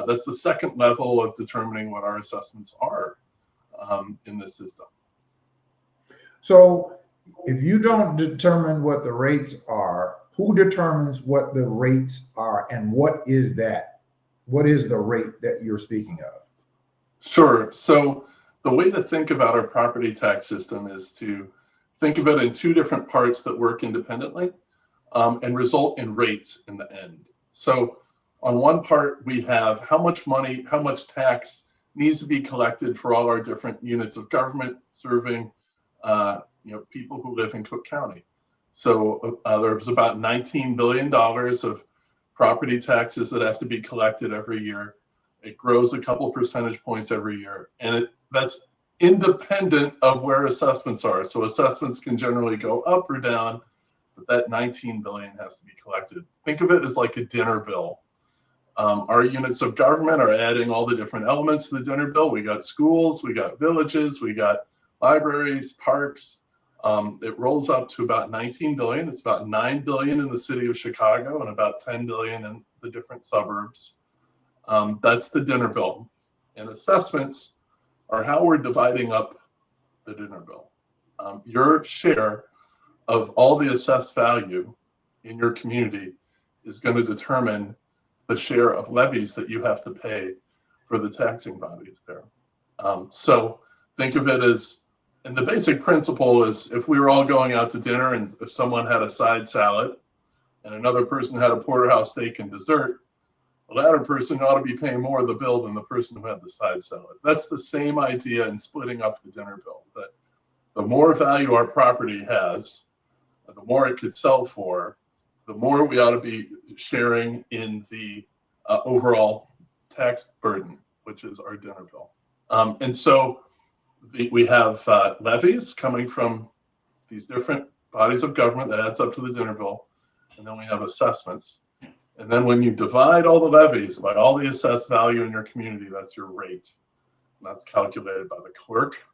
That's the second level of determining what our assessments are in this system. So if you don't determine what the rates are, who determines what the rates are, and what is that? What is the rate that you're speaking of? Sure. So the way to think about our property tax system is to think of it in two different parts that work independently and result in rates in the end. So on one part, we have how much money, how much tax needs to be collected for all our different units of government serving people who live in Cook County. So there's about $19 billion of property taxes that have to be collected every year. It grows a couple percentage points every year, and that's independent of where assessments are. So assessments can generally go up or down, but that 19 billion has to be collected. Think of it as like a dinner bill. Our units of government are adding all the different elements to the dinner bill. We got schools, we got villages, we got libraries, parks. It rolls up to about 19 billion. It's about 9 billion in the city of Chicago and about 10 billion in the different suburbs. That's the dinner bill. And assessments are how we're dividing up the dinner bill. Your share of all the assessed value in your community is going to determine the share of levies that you have to pay for the taxing bodies there. So think of it as, and the basic principle is, if we were all going out to dinner and if someone had a side salad and another person had a porterhouse steak and dessert, the latter person ought to be paying more of the bill than the person who had the side salad. That's the same idea in splitting up the dinner bill, that the more value our property has, the more it could sell for, the more we ought to be sharing in the overall tax burden, which is our dinner bill. And so we have levies coming from these different bodies of government that adds up to the dinner bill. And then we have assessments. And then when you divide all the levies by all the assessed value in your community, that's your rate. And that's calculated by the clerk.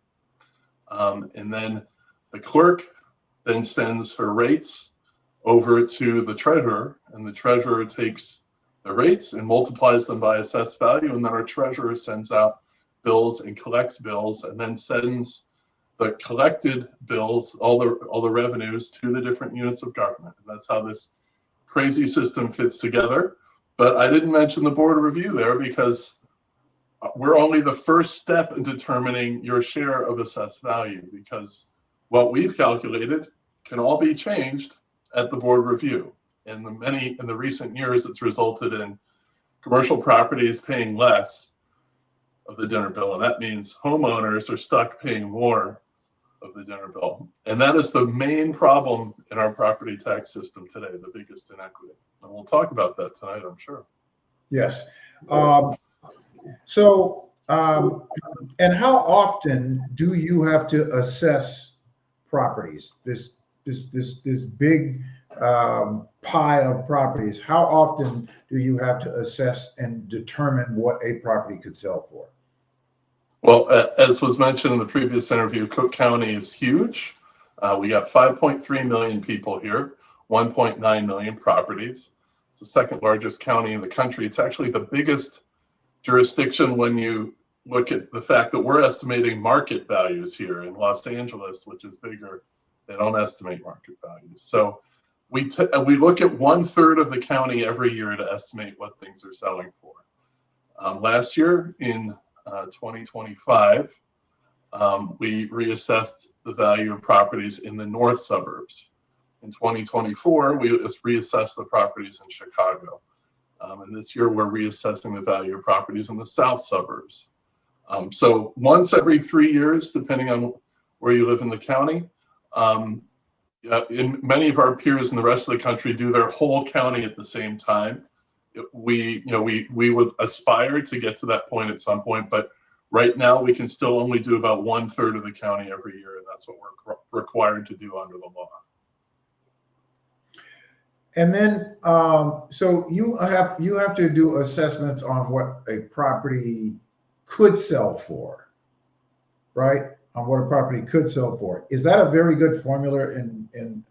And then the clerk then sends her rates over to the treasurer, and the treasurer takes the rates and multiplies them by assessed value, and then our treasurer sends out bills and collects bills, and then sends the collected bills, all the revenues, to the different units of government. And that's how this crazy system fits together. But I didn't mention the board of review there because we're only the first step in determining your share of assessed value, because what we've calculated can all be changed at the board review. In the recent years, it's resulted in commercial properties paying less of the dinner bill, and that means homeowners are stuck paying more of the dinner bill. And that is the main problem in our property tax system today, the biggest inequity. And we'll talk about that tonight, I'm sure. Yes. And how often do you have to assess properties? This big pie of properties. How often do you have to assess and determine what a property could sell for? Well, as was mentioned in the previous interview, Cook County is huge. We got 5.3 million people here, 1.9 million properties. It's the second largest county in the country. It's actually the biggest jurisdiction when you look at the fact that we're estimating market values here. In Los Angeles, which is bigger, they don't estimate market values. So we look at 1/3 of the county every year to estimate what things are selling for. Last year in 2025, we reassessed the value of properties in the north suburbs. In 2024, we reassessed the properties in Chicago. And this year, we're reassessing the value of properties in the south suburbs. So once every 3 years, depending on where you live in the county, in many of our peers in the rest of the country do their whole county at the same time. We would aspire to get to that point at some point, but right now we can still only do about 1/3 of the county every year, and that's what we're required to do under the law. And then, so you have to do assessments on what a property could sell for, right? On what a property could sell for. Is that a very good formula in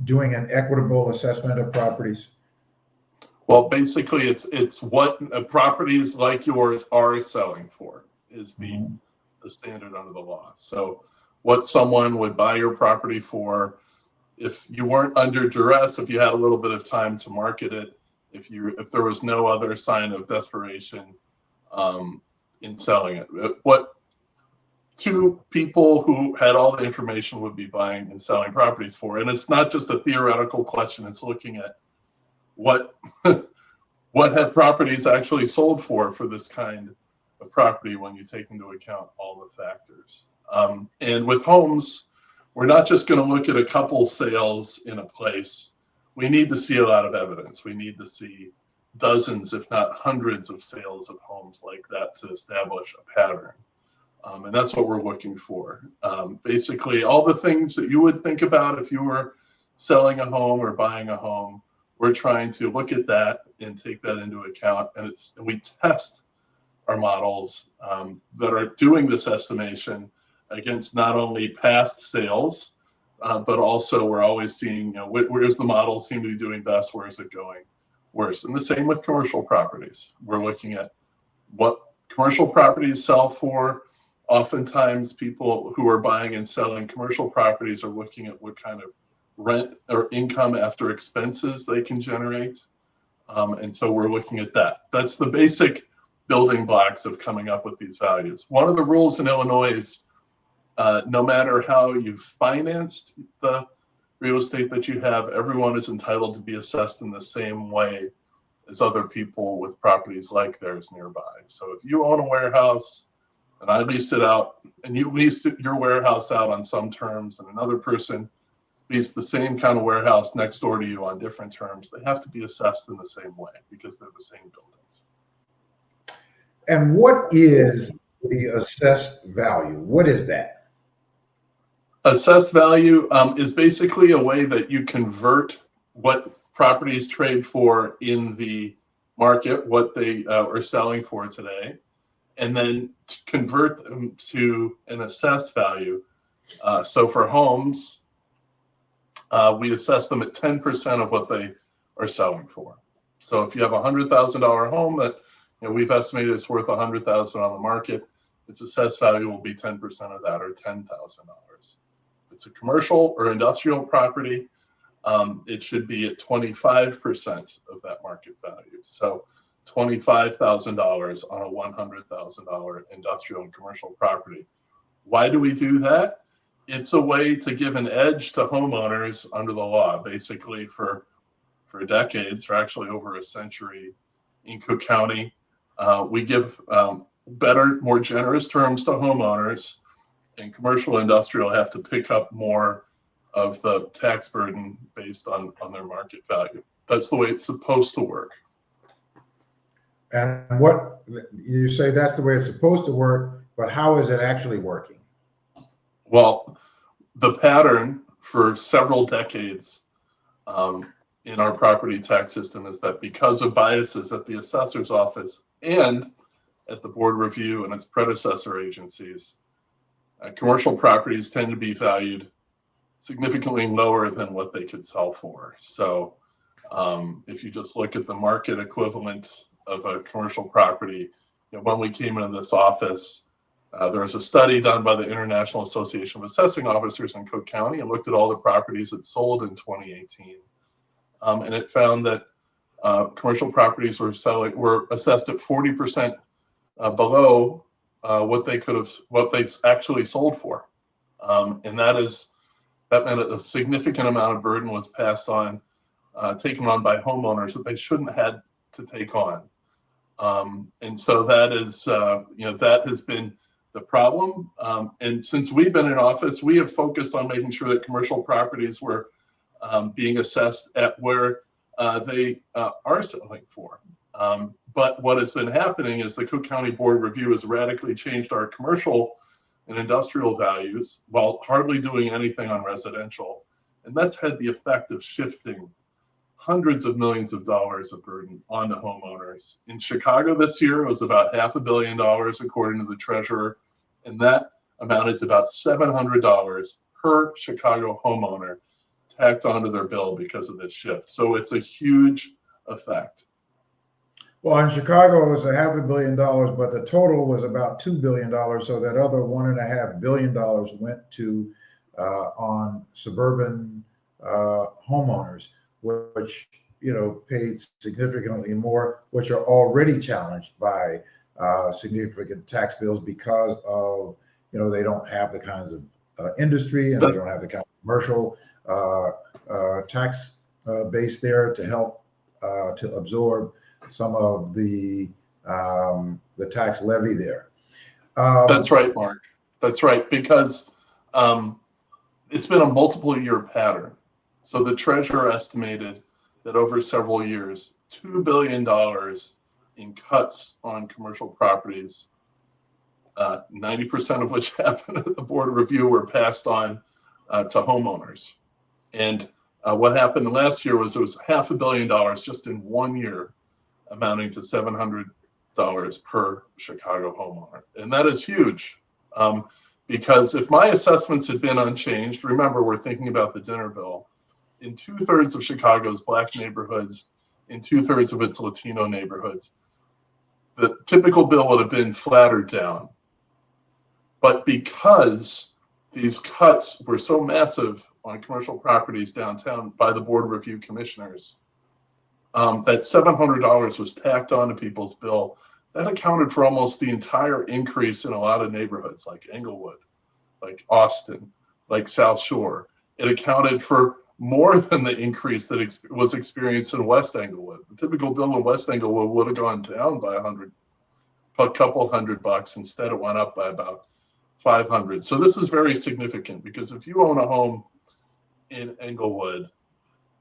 doing an equitable assessment of properties? Well, basically, it's what properties like yours are selling for is the standard under the law. So what someone would buy your property for, if you weren't under duress, if you had a little bit of time to market it, if there was no other sign of desperation in selling it, what two people who had all the information would be buying and selling properties for. And it's not just a theoretical question, it's looking at what have properties actually sold for this kind of property when you take into account all the factors. And with homes, we're not just going to look at a couple sales in a place. We need to see a lot of evidence. We need to see dozens, if not hundreds, of sales of homes like that to establish a pattern. And that's what we're looking for. Basically, all the things that you would think about if you were selling a home or buying a home, we're trying to look at that and take that into account. And we test our models that are doing this estimation against not only past sales, but also we're always seeing, where's the model seem to be doing best, where is it going worse? And the same with commercial properties. We're looking at what commercial properties sell for. Oftentimes people who are buying and selling commercial properties are looking at what kind of rent or income after expenses they can generate. And so we're looking at that. That's the basic building blocks of coming up with these values. One of the rules in Illinois is no matter how you've financed the real estate that you have, everyone is entitled to be assessed in the same way as other people with properties like theirs nearby. So if you own a warehouse and I leased it out, and you leased your warehouse out on some terms, and another person leased the same kind of warehouse next door to you on different terms, they have to be assessed in the same way because they're the same buildings. And what is the assessed value? What is that? Assessed value is basically a way that you convert what properties trade for in the market, what they are selling for today, and then convert them to an assessed value. So for homes, we assess them at 10% of what they are selling for. So if you have a $100,000 home that we've estimated it's worth $100,000 on the market, its assessed value will be 10% of that, or $10,000. If it's a commercial or industrial property, it should be at 25% of that market value. So $25,000 on a $100,000 industrial and commercial property. Why do we do that? It's a way to give an edge to homeowners under the law. Basically, for decades, or actually over a century, in Cook County, we give better, more generous terms to homeowners, and commercial industrial have to pick up more of the tax burden based on their market value. That's the way it's supposed to work. And what you say, that's the way it's supposed to work, but how is it actually working? Well, the pattern for several decades in our property tax system is that because of biases at the assessor's office and at the board review and its predecessor agencies, commercial properties tend to be valued significantly lower than what they could sell for. So if you just look at the market equivalent of a commercial property, when we came into this office, there was a study done by the International Association of Assessing Officers in Cook County and looked at all the properties that sold in 2018. And it found that commercial properties were assessed at 40% below what they actually sold for. And that meant a significant amount of burden was passed on, taken on by homeowners that they shouldn't have had to take on. And so that is, that has been the problem. And since we've been in office, we have focused on making sure that commercial properties were being assessed at where they are selling for. But what has been happening is the Cook County Board Review has radically changed our commercial and industrial values while hardly doing anything on residential. And that's had the effect of shifting hundreds of millions of dollars of burden onto homeowners. In Chicago this year, it was about $500 million, according to the treasurer, and that amounted to about $700 per Chicago homeowner tacked onto their bill because of this shift. So it's a huge effect. Well, in Chicago, it was $500 million, but the total was about $2 billion. So that other $1.5 billion went to on suburban homeowners, which paid significantly more, which are already challenged by significant tax bills because of they don't have the kinds of industry, and they don't have the kind of commercial tax base there to help to absorb some of the tax levy there. That's right, Mark. That's right, because it's been a multiple year pattern. So the treasurer estimated that over several years, $2 billion in cuts on commercial properties, 90% of which happened at the board of review, were passed on to homeowners. And what happened last year was it was $500 million just in 1 year, amounting to $700 per Chicago homeowner. And that is huge, because if my assessments had been unchanged, remember, we're thinking about the dinner bill, in 2/3 of Chicago's Black neighborhoods, in 2/3 of its Latino neighborhoods, the typical bill would have been flattered down. But because these cuts were so massive on commercial properties downtown by the Board of Review commissioners, that $700 was tacked onto people's bill. That accounted for almost the entire increase in a lot of neighborhoods like Englewood, like Austin, like South Shore. It accounted for more than the increase that was experienced in West Englewood. The typical bill in West Englewood would have gone down by a couple $100. Instead, it went up by about $500. So this is very significant, because if you own a home in Englewood,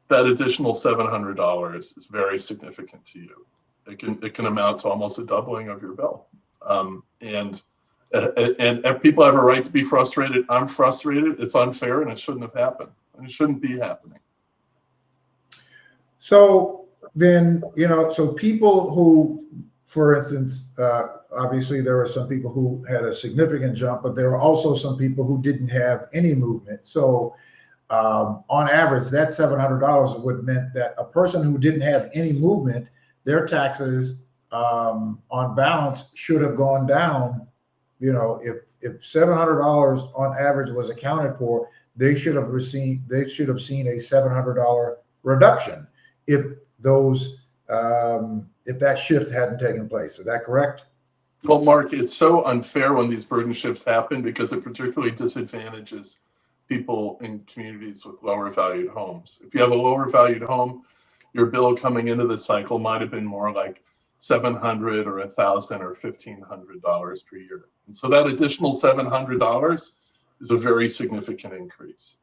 that additional $700 is very significant to you. It can amount to almost a doubling of your bill. And people have a right to be frustrated. I'm frustrated. It's unfair, and it shouldn't have happened. And it shouldn't be happening. So then, so people who, for instance, obviously there were some people who had a significant jump, but there were also some people who didn't have any movement. So on average, that $700 would meant that a person who didn't have any movement, their taxes on balance should have gone down. If $700 on average was accounted for, they should have seen a $700 reduction if that shift hadn't taken place. Is that correct? Well, Mark, it's so unfair when these burden shifts happen, because it particularly disadvantages people in communities with lower valued homes. If you have a lower valued home, your bill coming into the cycle might have been more like $700 or $1,000 or $1,500 per year. And so that additional $700 is a very significant increase.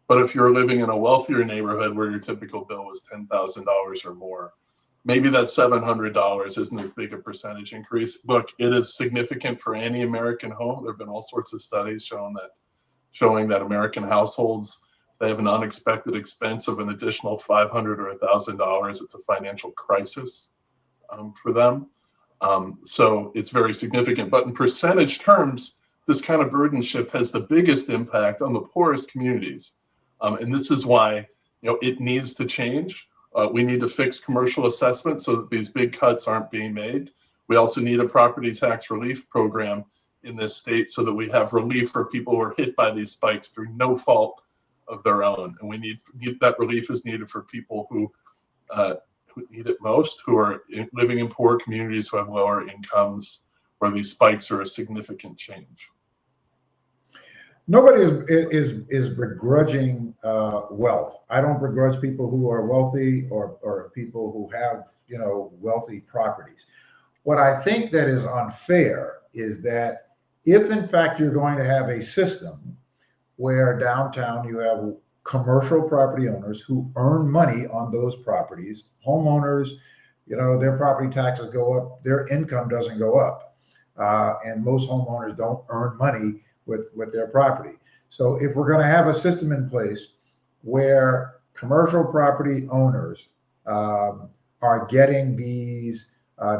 But if you're living in a wealthier neighborhood where your typical bill was $10,000 or more, maybe that $700 isn't as big a percentage increase. Look, it is significant for any American home. There have been all sorts of studies showing that American households, they have an unexpected expense of an additional $500 or $1,000. It's a financial crisis for them. So it's very significant. But in percentage terms, this kind of burden shift has the biggest impact on the poorest communities. And this is why it needs to change. We need to fix commercial assessment so that these big cuts aren't being made. We also need a property tax relief program in this state so that we have relief for people who are hit by these spikes through no fault of their own. And we need that relief is needed for people who need it most, who are living in poor communities, who have lower incomes, where these spikes are a significant change. Nobody is begrudging wealth. I don't begrudge people who are wealthy or people who have wealthy properties. What I think that is unfair is that if in fact you're going to have a system where downtown you have commercial property owners who earn money on those properties, homeowners, their property taxes go up, their income doesn't go up, and most homeowners don't earn money with their property. So if we're going to have a system in place where commercial property owners are getting these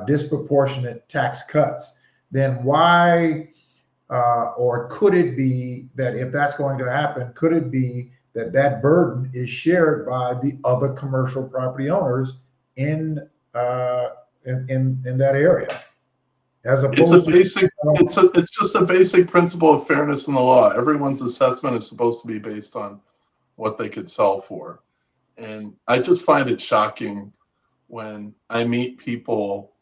disproportionate tax cuts, then why or could it be that if that's going to happen, could it be that burden is shared by the other commercial property owners in that area? It's just a basic principle of fairness in the law. Everyone's assessment is supposed to be based on what they could sell for. And I just find it shocking when I meet people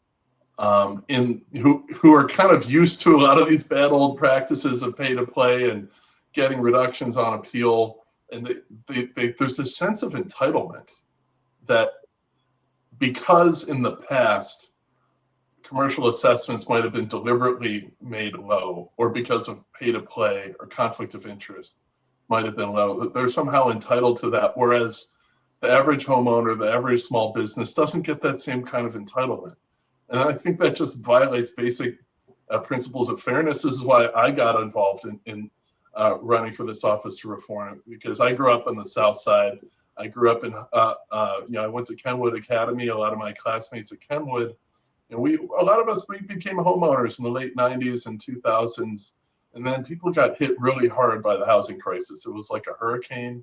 who are kind of used to a lot of these bad old practices of pay to play and getting reductions on appeal. And there's this sense of entitlement that because in the past, commercial assessments might have been deliberately made low, or because of pay to play or conflict of interest, might have been low, that they're somehow entitled to that, whereas the average homeowner, the average small business doesn't get that same kind of entitlement. And I think that just violates basic principles of fairness. This is why I got involved in running for this office to reform it, because I grew up on the South Side. I grew up in, I went to Kenwood Academy, a lot of my classmates at Kenwood, and a lot of us, we became homeowners in the late 90s and 2000s. And then people got hit really hard by the housing crisis. It was like a hurricane.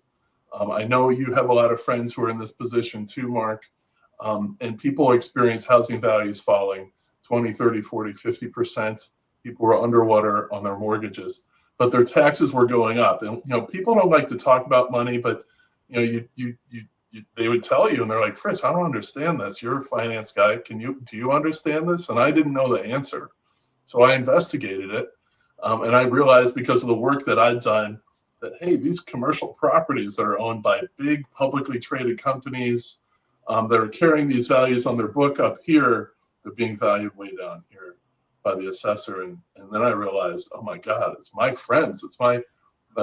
I know you have a lot of friends who are in this position too, Mark. And people experience housing values falling 20, 30, 40, 50%. People were underwater on their mortgages, but their taxes were going up. And, people don't like to talk about money, but, they would tell you, and they're like, Fritz, I don't understand this. You're a finance guy. Do you understand this? And I didn't know the answer. So I investigated it. And I realized, because of the work that I'd done, that, hey, these commercial properties that are owned by big publicly traded companies that are carrying these values on their book up here, they're being valued way down here by the assessor. And then I realized, oh my God, it's my friends. It's the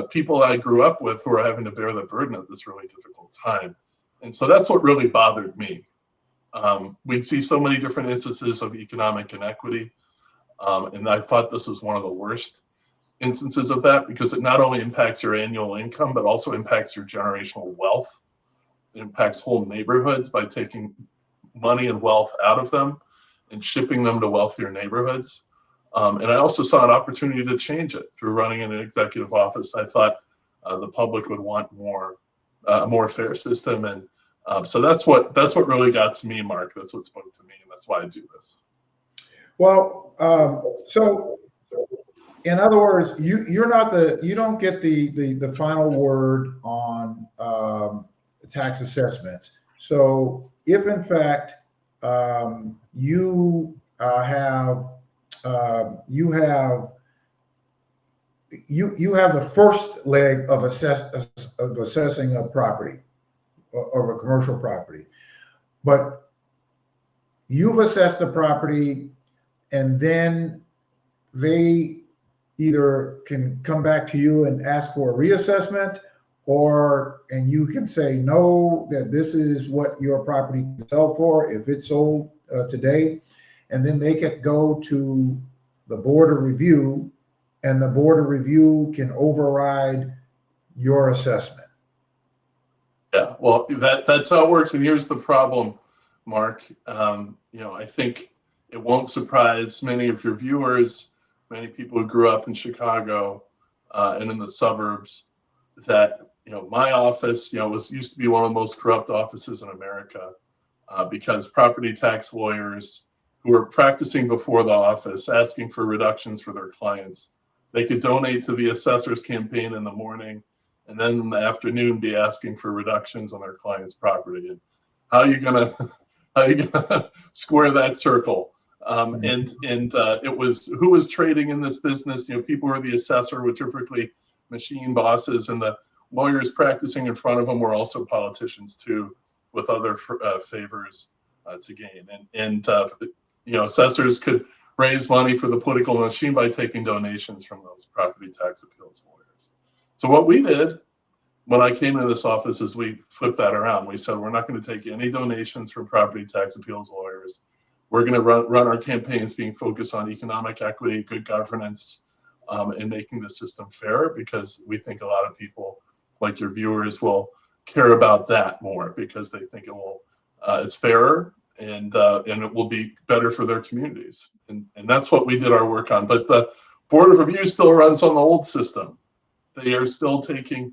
people I grew up with who are having to bear the burden at this really difficult time. And so that's what really bothered me. We see so many different instances of economic inequity. And I thought this was one of the worst instances of that, because it not only impacts your annual income, but also impacts your generational wealth. It impacts whole neighborhoods by taking money and wealth out of them and shipping them to wealthier neighborhoods. And I also saw an opportunity to change it through running in an executive office. I thought the public would want a more fair system. And so that's what really got to me, Mark. That's what spoke to me, and that's why I do this. Well, so in other words, you don't get the final word on tax assessments. So if in fact you have the first leg of assessing a property, of a commercial property, but you've assessed the property, and then they either can come back to you and ask for a reassessment, and you can say no, that this is what your property can sell for if it's sold today, and then they can go to the board of review, and the board of review can override your assessment. Yeah, well, that's how it works. And here's the problem, Mark. I think it won't surprise many of your viewers, many people who grew up in Chicago and in the suburbs, that my office used to be one of the most corrupt offices in America, because property tax lawyers who were practicing before the office, asking for reductions for their clients, they could donate to the assessor's campaign in the morning, and then in the afternoon be asking for reductions on their client's property. And how are you gonna square that circle? It was who was trading in this business. People who were the assessor were typically machine bosses, and the lawyers practicing in front of them were also politicians too, with other favors to gain. And assessors could raise money for the political machine by taking donations from those property tax appeals lawyers. So what we did when I came into this office is we flipped that around. We said, we're not going to take any donations from property tax appeals lawyers. We're going to run our campaigns being focused on economic equity, good governance, and making the system fair, because we think a lot of people, like your viewers, will care about that more, because they think it's fairer and it will be better for their communities. And that's what we did our work on. But the Board of Review still runs on the old system. They are still taking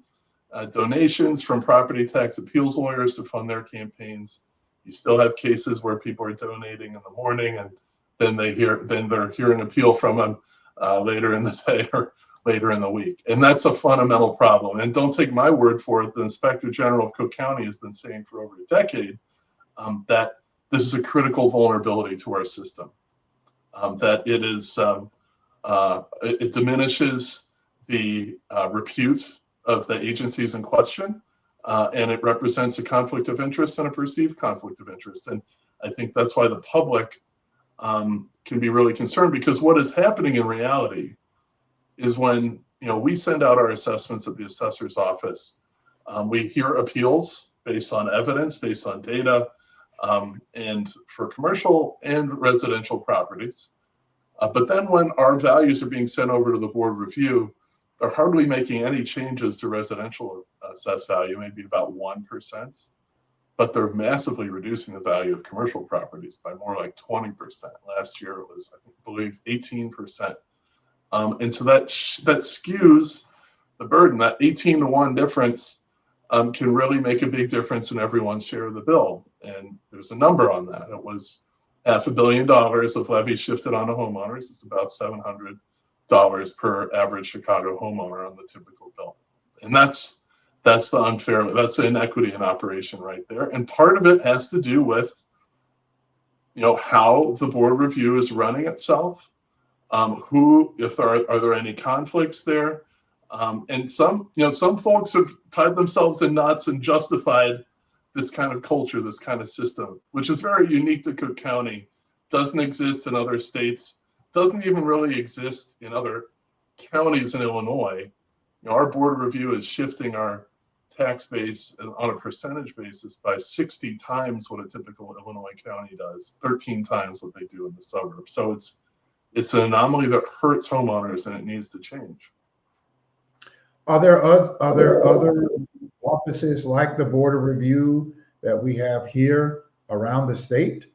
donations from property tax appeals lawyers to fund their campaigns. You still have cases where people are donating in the morning, and then they're hearing appeal from them later in the day or later in the week. And that's a fundamental problem. And don't take my word for it. The Inspector General of Cook County has been saying for over a decade that this is a critical vulnerability to our system, that it diminishes the repute of the agencies in question, and it represents a conflict of interest and a perceived conflict of interest. And I think that's why the public can be really concerned, because what is happening in reality is when we send out our assessments at the assessor's office. We hear appeals based on evidence, based on data, and for commercial and residential properties. But then when our values are being sent over to the board review, they're hardly making any changes to residential assessed value, maybe about 1%, but they're massively reducing the value of commercial properties by more like 20%. Last year it was, I believe, 18%. And so that skews the burden. That 18 to 1 difference can really make a big difference in everyone's share of the bill. And there's a number on that. It was $500 million of levies shifted onto homeowners. It's about $700 per average Chicago homeowner on the typical bill. And that's the inequity in operation right there. And part of it has to do with, how the board review is running itself. If are there any conflicts there? And some folks have tied themselves in knots and justified this kind of culture, this kind of system, which is very unique to Cook County, doesn't exist in other states, doesn't even really exist in other counties in Illinois. Our board review is shifting our tax base on a percentage basis by 60 times what a typical Illinois county does, 13 times what they do in the suburbs. So it's an anomaly that hurts homeowners, and it needs to change. Are there other offices like the Board of Review that we have here around the state?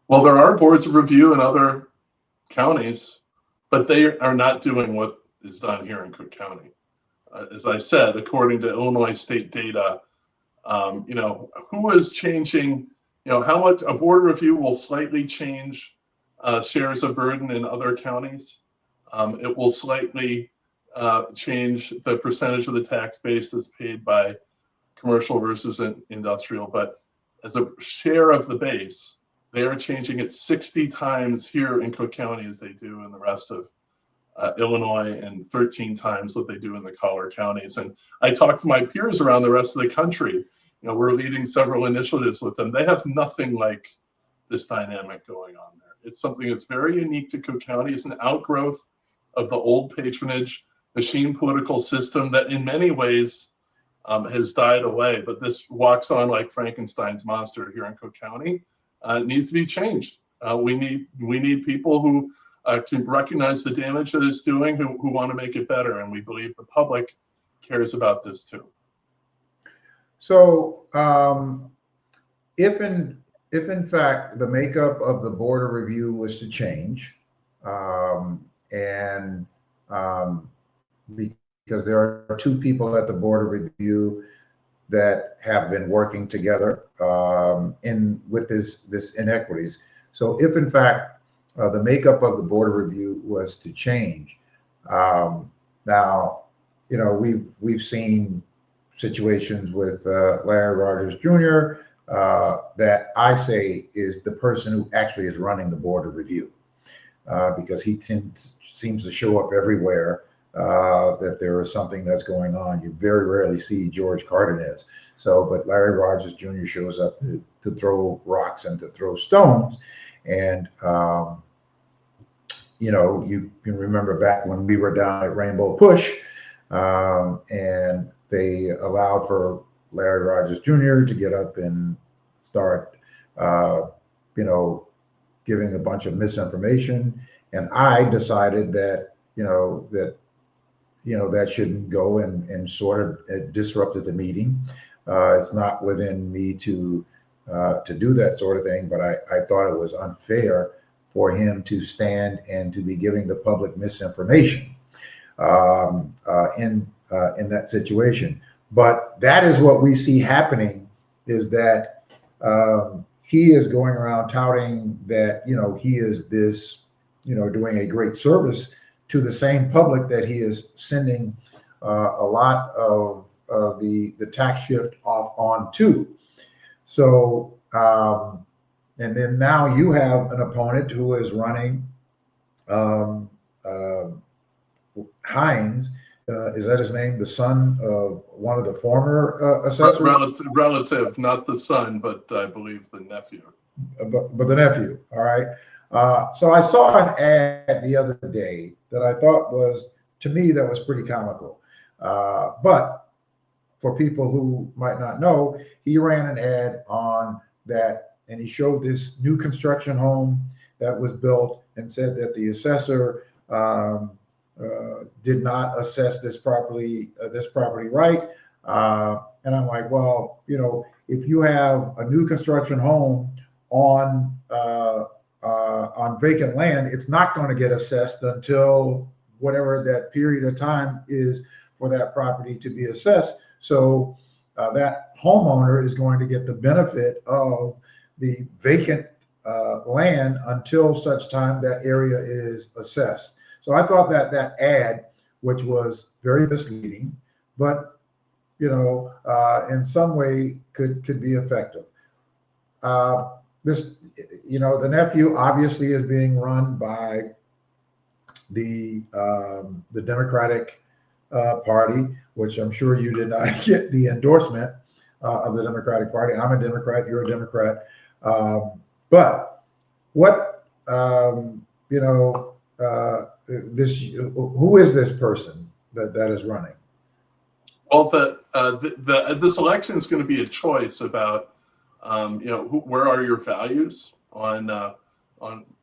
Well, there are boards of review in other counties, but they are not doing what is done here in Cook County. As I said, according to Illinois state data, who is changing, how much a board review will slightly change shares of burden in other counties. It will slightly change the percentage of the tax base that's paid by commercial versus industrial, but as a share of the base, they are changing it 60 times here in Cook County as they do in the rest of Illinois, and 13 times what they do in the collar counties. And I talked to my peers around the rest of the country. We're leading several initiatives with them. They have nothing like this dynamic going on there. It's something that's very unique to Cook County. It's an outgrowth of the old patronage machine political system that in many ways has died away. But this walks on like Frankenstein's monster here in Cook County. It needs to be changed. We need people who can recognize the damage that it's doing, who want to make it better. And we believe the public cares about this too. So if in fact the makeup of the Board of Review was to change, because there are two people at the Board of Review that have been working together with this inequities. So if in fact the makeup of the Board of Review was to change, now we've seen situations with Larry Rogers Jr. That I say is the person who actually is running the Board of Review, because he seems to show up everywhere that there is something that's going on. You very rarely see George Cardenas. But Larry Rogers Jr. shows up to throw rocks and to throw stones. And you can remember back when we were down at Rainbow Push, and they allowed for Larry Rogers Jr. to get up and start, giving a bunch of misinformation. And I decided that, that shouldn't go, and sort of disrupted the meeting. It's not within me to do that sort of thing, but I thought it was unfair for him to stand and to be giving the public misinformation in that situation. But that is what we see happening, is that he is going around touting that, he is this, doing a great service to the same public that he is sending a lot of the tax shift off on to. So, and then now you have an opponent who is running Hines. Is that his name? The son of one of the former assessors? Relative, not the son, but I believe the nephew. But the nephew, all right. So I saw an ad the other day that I thought was to me, that was pretty comical. But for people who might not know, he ran an ad on that, and he showed this new construction home that was built and said that the assessor did not assess this property right. And I'm like, well, if you have a new construction home on vacant land, it's not going to get assessed until whatever that period of time is for that property to be assessed. So that homeowner is going to get the benefit of the vacant land until such time that area is assessed. So I thought that ad, which was very misleading, but in some way could be effective. The nephew obviously is being run by the Democratic Party, which I'm sure you did not get the endorsement of the Democratic Party. I'm a Democrat, you're a Democrat. But what, who is this person that is running? Well, this election is going to be a choice about, where are your values on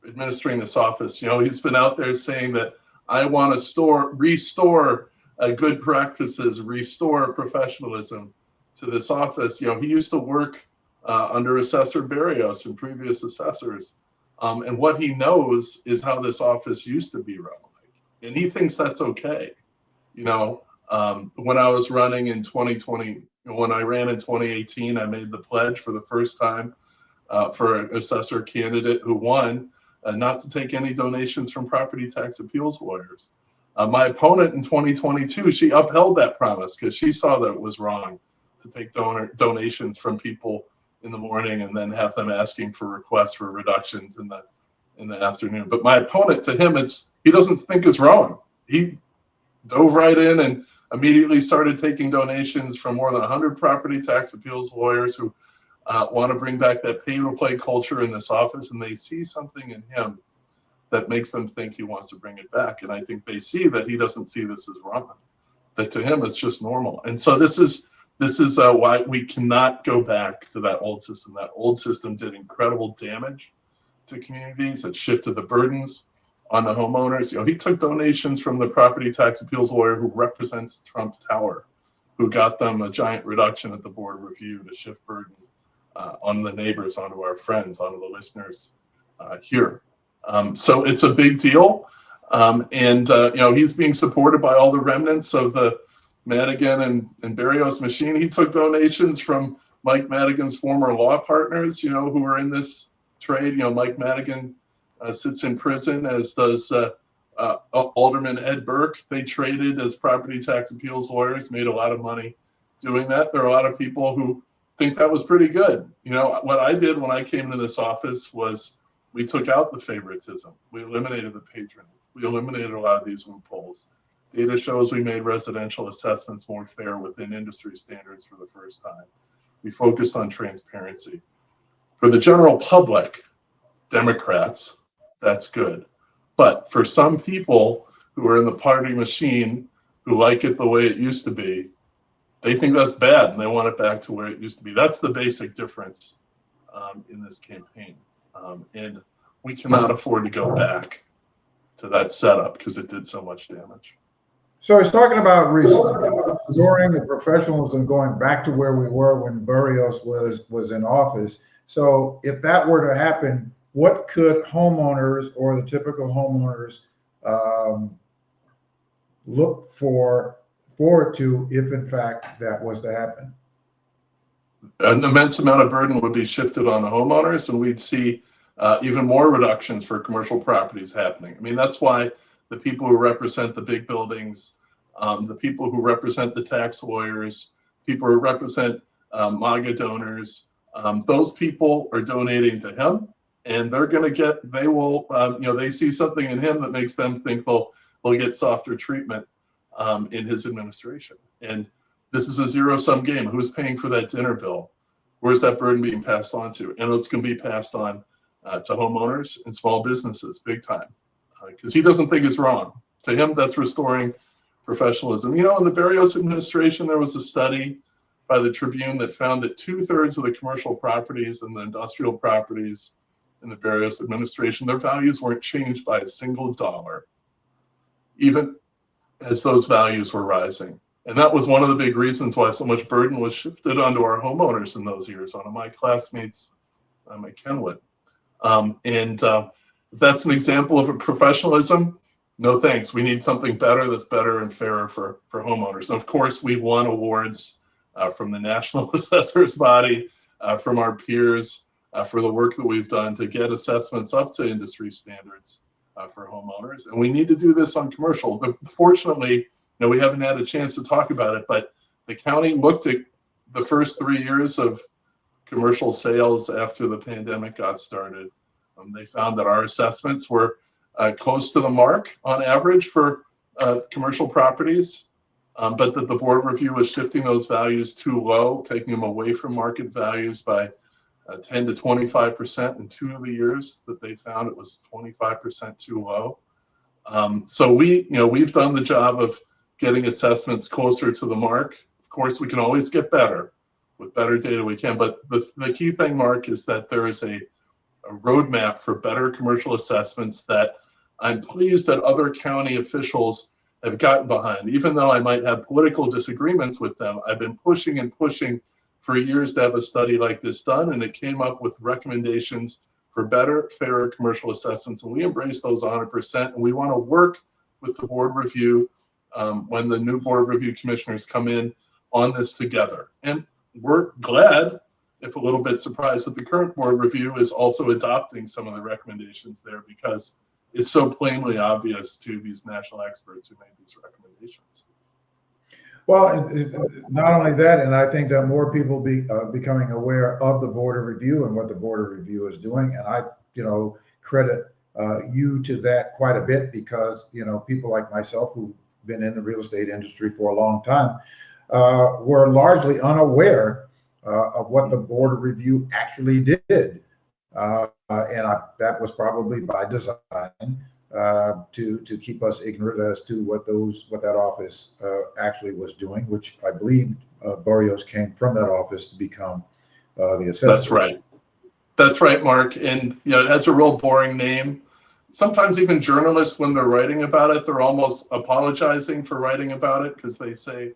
administering this office. He's been out there saying that I want to restore good practices, restore professionalism to this office. He used to work under Assessor Barrios and previous assessors. And what he knows is how this office used to be run. And he thinks that's okay. When I was running in 2020, when I ran in 2018, I made the pledge for the first time for an assessor candidate who won not to take any donations from property tax appeals lawyers. My opponent in 2022, she upheld that promise because she saw that it was wrong to take donations from people in the morning and then have them asking for requests for reductions in the afternoon. But my opponent, to him, he doesn't think it's wrong. He dove right in and immediately started taking donations from more than 100 property tax appeals lawyers who want to bring back that pay-to-play culture in this office, and they see something in him that makes them think he wants to bring it back. And I think they see that he doesn't see this as wrong, that to him it's just normal. And so this is why we cannot go back to that old system. That old system did incredible damage to communities. It shifted the burdens on the homeowners. He took donations from the property tax appeals lawyer who represents Trump Tower, who got them a giant reduction at the board review to shift burden on the neighbors, onto our friends, onto the listeners here. So it's a big deal. And he's being supported by all the remnants of the Madigan and Barrios machine. He took donations from Mike Madigan's former law partners, who are in this trade. Mike Madigan sits in prison, as does Alderman Ed Burke. They traded as property tax appeals lawyers, made a lot of money doing that. There are a lot of people who think that was pretty good. What I did when I came into this office was we took out the favoritism. We eliminated the patronage. We eliminated a lot of these loopholes. Data shows we made residential assessments more fair within industry standards for the first time. We focused on transparency. For the general public, Democrats, that's good. But for some people who are in the party machine, who like it the way it used to be, they think that's bad and they want it back to where it used to be. That's the basic difference in this campaign. And we cannot afford to go back to that setup because it did so much damage. So he's talking about restoring the professionalism, going back to where we were when Barrios was in office. So if that were to happen, what could homeowners or the typical homeowners look forward to if in fact that was to happen? An immense amount of burden would be shifted on the homeowners, and we'd see even more reductions for commercial properties happening. I mean, that's why the people who represent the big buildings, the people who represent the tax lawyers, people who represent MAGA donors, those people are donating to him, and they see something in him that makes them think they'll get softer treatment in his administration. And this is a zero-sum game. Who's paying for that dinner bill? Where's that burden being passed on to? And it's going to be passed on to homeowners and small businesses big time, because he doesn't think it's wrong. To him, that's restoring professionalism. You know, in the Barrios administration, there was a study by the Tribune that found that 2/3 of the commercial properties and the industrial properties in the Barrios administration, their values weren't changed by a single dollar, even as those values were rising. And that was one of the big reasons why so much burden was shifted onto our homeowners in those years, onto my classmates at Kenwood. If that's an example of a professionalism, no thanks. We need something better that's better and fairer for homeowners. And of course, we've won awards from the National Assessors Body, from our peers, for the work that we've done to get assessments up to industry standards for homeowners. And we need to do this on commercial. But fortunately, you know, we haven't had a chance to talk about it, but the county looked at the first 3 years of commercial sales after the pandemic got started. They found that our assessments were close to the mark on average for commercial properties, but that the board review was shifting those values too low, taking them away from market values by 10 to 25%. In 2 of the years that they found, it was 25% too low. So we've done the job of getting assessments closer to the mark. Of course, we can always get better. With better data we can, but the key thing, Mark, is that there is a roadmap for better commercial assessments that I'm pleased that other county officials have gotten behind. Even though I might have political disagreements with them, I've been pushing and pushing for years to have a study like this done, and it came up with recommendations for better, fairer commercial assessments, and we embrace those 100%, and we want to work with the board review when the new board review commissioners come in on this together. And we're glad, if a little bit surprised, that the current board review is also adopting some of the recommendations there, because it's so plainly obvious to these national experts who made these recommendations. Well, not only that, and I think that more people becoming aware of the board of review and what the board of review is doing, and I, credit you to that quite a bit, because people like myself who've been in the real estate industry for a long time were largely unaware of what the board of review actually did, that was probably by design to keep us ignorant as to what that office actually was doing, which I believe Barrios came from that office to become the assessor. That's right. That's right, Mark. And it has a real boring name. Sometimes even journalists, when they're writing about it, they're almost apologizing for writing about it because they say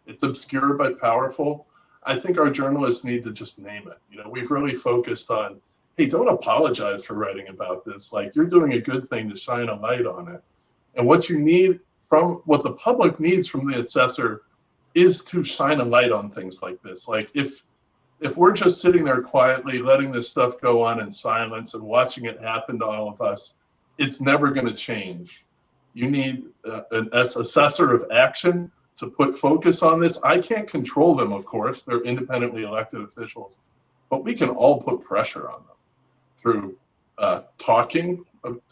it's obscure but powerful. I think our journalists need to just name it. We've really focused on, hey, don't apologize for writing about this. Like, you're doing a good thing to shine a light on it. And what you need what the public needs from the assessor is to shine a light on things like this. Like, if we're just sitting there quietly, letting this stuff go on in silence and watching it happen to all of us, it's never going to change. You need an assessor of action to put focus on this. I can't control them, of course. They're independently elected officials. But we can all put pressure on them through talking,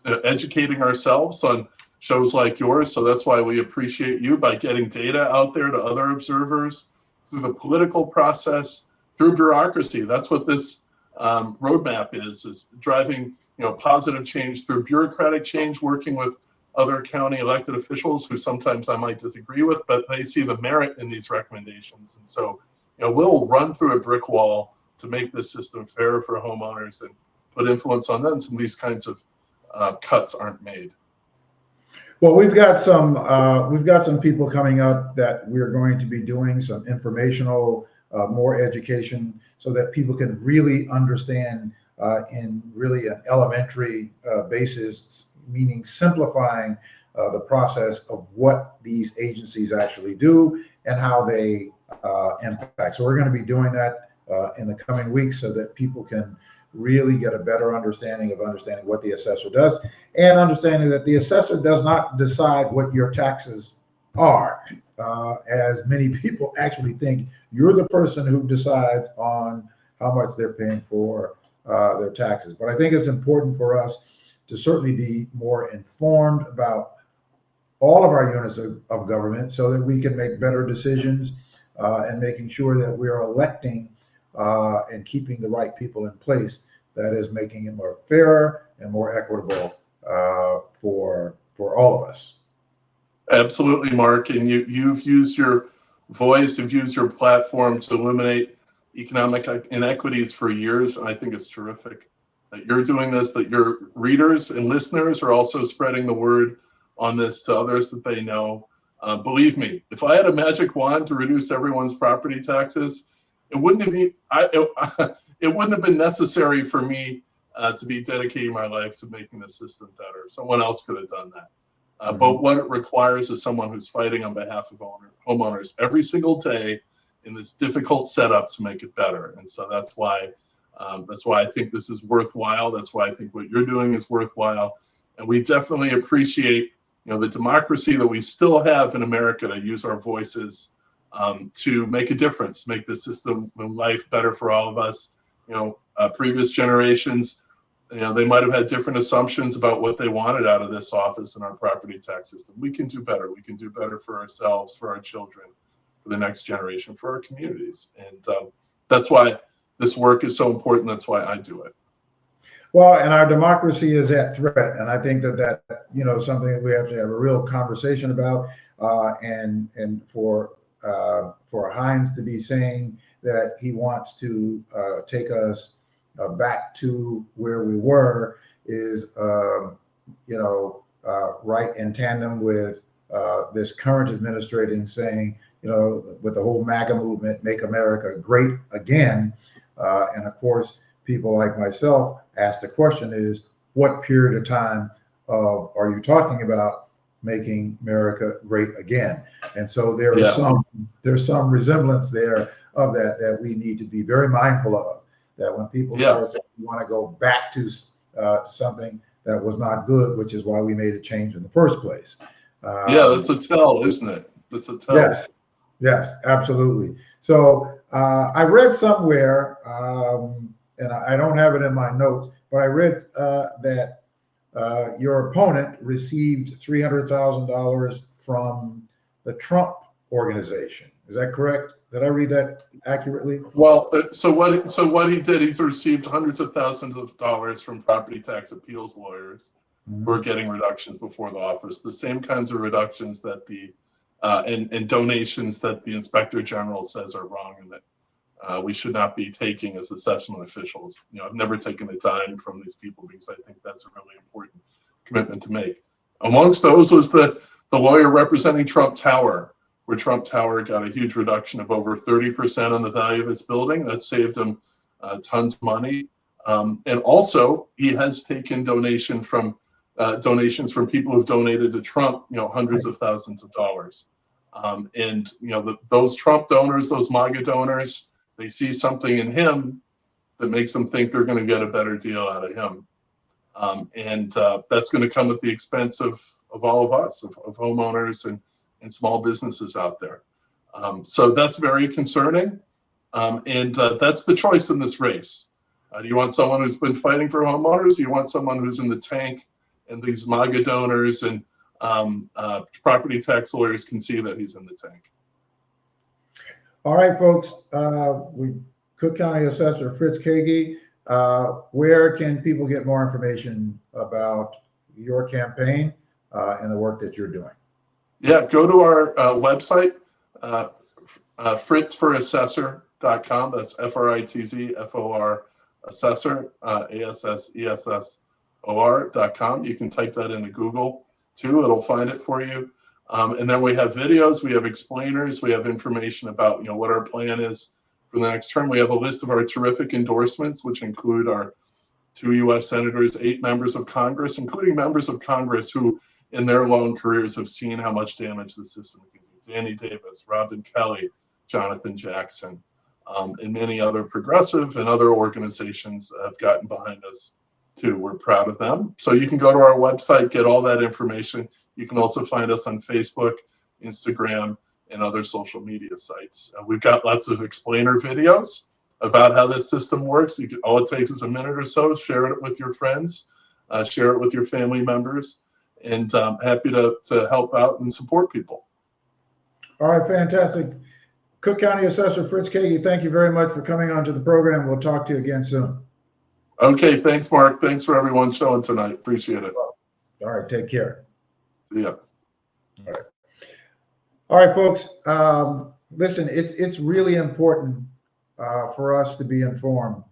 educating ourselves on shows like yours. So that's why we appreciate you, by getting data out there to other observers, through the political process, through bureaucracy. That's what this roadmap is driving positive change through bureaucratic change, working with other county elected officials who sometimes I might disagree with, but they see the merit in these recommendations. And so we'll run through a brick wall to make this system fairer for homeowners and put influence on them, so these kinds of cuts aren't made. Well, we've got some people coming up that we're going to be doing some informational, more education, so that people can really understand in really an elementary basis, meaning simplifying the process of what these agencies actually do and how they impact. So we're going to be doing that in the coming weeks, so that people can really get a better understanding what the assessor does, and understanding that the assessor does not decide what your taxes are, as many people actually think you're the person who decides on how much they're paying for their taxes. But I think it's important for us to certainly be more informed about all of our units of government, so that we can make better decisions and making sure that we're electing and keeping the right people in place, that is making it more fairer and more equitable for all of us. Absolutely, Mark. And you've used your voice, you've used your platform to illuminate economic inequities for years. And I think it's terrific that you're doing this, that your readers and listeners are also spreading the word on this to others that they know. Believe me, if I had a magic wand to reduce everyone's property taxes, it wouldn't have been necessary for me to be dedicating my life to making the system better. Someone else could have done that. But what it requires is someone who's fighting on behalf of homeowners every single day in this difficult setup to make it better. And so that's why I think this is worthwhile. That's why I think what you're doing is worthwhile. And we definitely appreciate, the democracy that we still have in America to use our voices to make a difference, make the system and life better for all of us. Previous generations, they might have had different assumptions about what they wanted out of this office and our property tax system. We can do better. We can do better for ourselves, for our children, for the next generation, for our communities. And that's why this work is so important. That's why I do it. Well, and our democracy is at threat. And I think that something that we have to have a real conversation about. And for Heinz to be saying that he wants to take us back to where we were is, right in tandem with this current administration saying, with the whole MAGA movement, make America great again. And of course, people like myself ask the question is, what period of time are you talking about making America great again? And so there's some resemblance there of that we need to be very mindful of. That when people start saying we want to go back to something that was not good, which is why we made a change in the first place. That's a tell, isn't it? That's a tell. Yes, absolutely. So I read somewhere, and I don't have it in my notes, but I read that your opponent received $300,000 from the Trump organization. Is that correct? Did I read that accurately? Well, so what he did, he's received hundreds of thousands of dollars from property tax appeals lawyers who are getting reductions before the office, the same kinds of reductions that and donations that the Inspector General says are wrong and that we should not be taking as assessment officials. I've never taken the time from these people because I think that's a really important commitment to make. Amongst those was the lawyer representing Trump Tower, where Trump Tower got a huge reduction of over 30% on the value of its building. That saved him tons of money. And also, he has taken donations from people who've donated to Trump, hundreds of thousands of dollars. And those Trump donors, those MAGA donors, they see something in him that makes them think they're going to get a better deal out of him. And that's going to come at the expense of all of us, of homeowners and small businesses out there. So that's very concerning. And that's the choice in this race. Do you want someone who's been fighting for homeowners? Do you want someone who's in the tank and these MAGA donors and property tax lawyers can see that he's in the tank? All right, folks. Cook County Assessor Fritz Kaegi, where can people get more information about your campaign and the work that you're doing? Yeah, go to our website, fritzforassessor.com. That's FRITZ Assessor, ASSESSOR.com. You can type that into Google too. It'll find it for you. And then we have videos, we have explainers, we have information about what our plan is for the next term. We have a list of our terrific endorsements, which include our 2 U.S. senators, 8 members of Congress, including members of Congress who in their long careers have seen how much damage the system can do. Danny Davis, Robin Kelly, Jonathan Jackson, and many other progressive and other organizations have gotten behind us too. We're proud of them. So you can go to our website, get all that information. You can also find us on Facebook, Instagram, and other social media sites. We've got lots of explainer videos about how this system works. All it takes is a minute or so. Share it with your friends, share it with your family members, and happy to help out and support people. All right, fantastic. Cook County Assessor Fritz Kaegi, thank you very much for coming on to the program. We'll talk to you again soon. Okay, thanks, Mark. Thanks for everyone showing tonight. Appreciate it. All right, take care. See ya. All right. All right, folks. Listen, it's really important for us to be informed.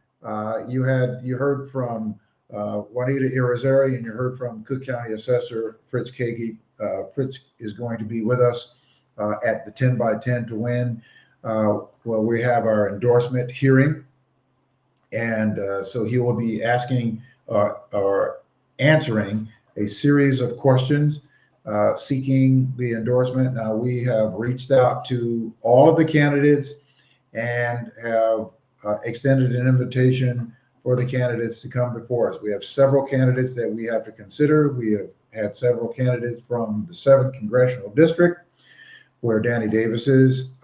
You heard from Juanita Irrizarry, and you heard from Cook County Assessor Fritz Kaegi. Fritz is going to be with us at the 10 by 10 to win. Well, we have our endorsement hearing, and so he will be asking or answering a series of questions seeking the endorsement. Now, we have reached out to all of the candidates and have extended an invitation for the candidates to come before us. We have several candidates that we have to consider. We have had several candidates from the 7th Congressional District, where Danny Davis is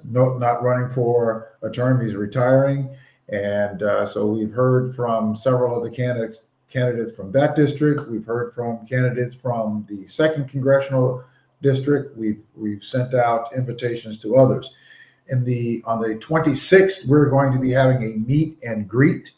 not running for a term. He's retiring. And so we've heard from several of the candidates from that district. We've heard from candidates from the 2nd Congressional District. We've sent out invitations to others. On the 26th, we're going to be having a meet and greet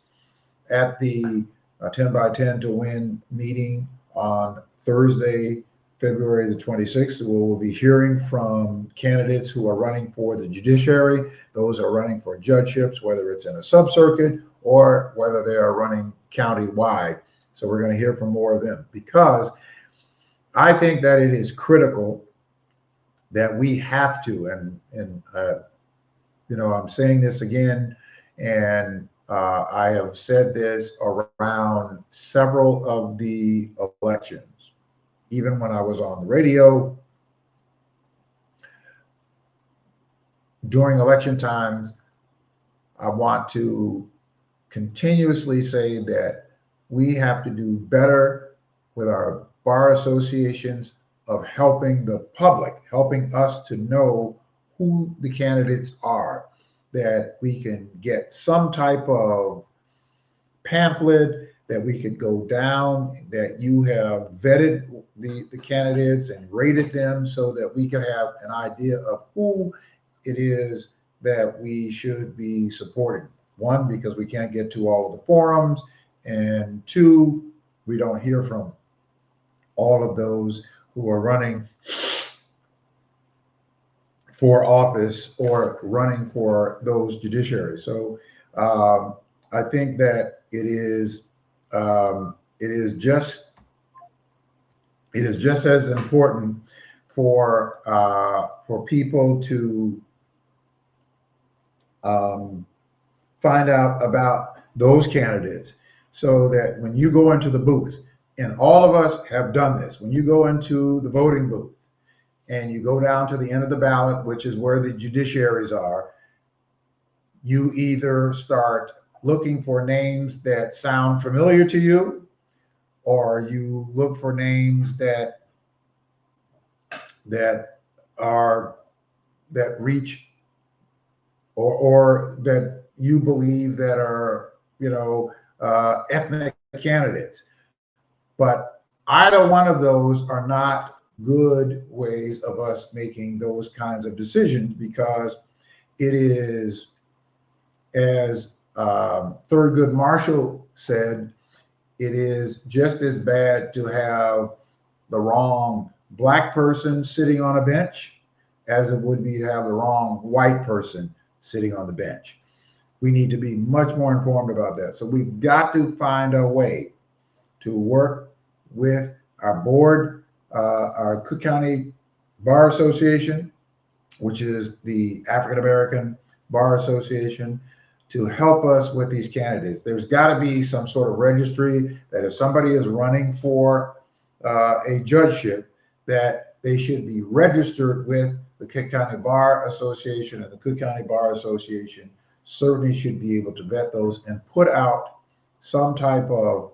at the 10 by 10 to win meeting on Thursday, February the 26th. We will be hearing from candidates who are running for the judiciary, those who are running for judgeships, whether it's in a sub-circuit or whether they are running county-wide. So we're going to hear from more of them, because I think that it is critical that we have to, and I'm saying this again, and I have said this around several of the elections, even when I was on the radio. During election times, I want to continuously say that we have to do better with our bar associations of helping the public, helping us to know who the candidates are, that we can get some type of pamphlet that we could go down, that you have vetted the candidates and rated them, so that we can have an idea of who it is that we should be supporting. One, because we can't get to all of the forums, and two, we don't hear from all of those who are running for office or running for those judiciaries. So I think that it is just as important for people to find out about those candidates, so that when you go into the booth, and all of us have done this, when you go into the voting booth and you go down to the end of the ballot, which is where the judiciaries are, you either start looking for names that sound familiar to you, or you look for names that reach or that you believe that are ethnic candidates. But either one of those are not good ways of us making those kinds of decisions, because it is, as Thurgood Marshall said, it is just as bad to have the wrong black person sitting on a bench as it would be to have the wrong white person sitting on the bench. We need to be much more informed about that. So we've got to find a way to work with our board, our Cook County Bar Association, which is the African American Bar Association, to help us with these candidates. There's got to be some sort of registry that if somebody is running for a judgeship, that they should be registered with the Cook County Bar Association, and the Cook County Bar Association certainly should be able to vet those and put out some type of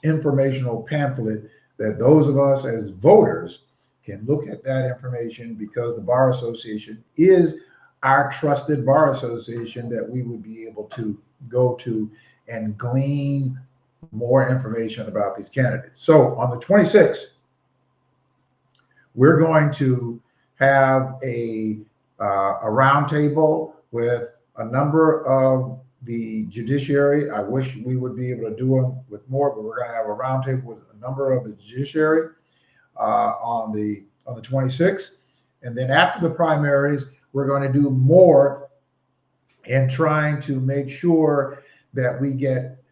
informational pamphlet that those of us as voters can look at that information, because the Bar Association is our trusted bar association that we would be able to go to and glean more information about these candidates. So on the 26th, we're going to have a roundtable with a number of the judiciary. I wish we would be able to do them with more, but we're going to have a roundtable with a number of the judiciary. on the 26th. And then after the primaries, we're going to do more in trying to make sure that we get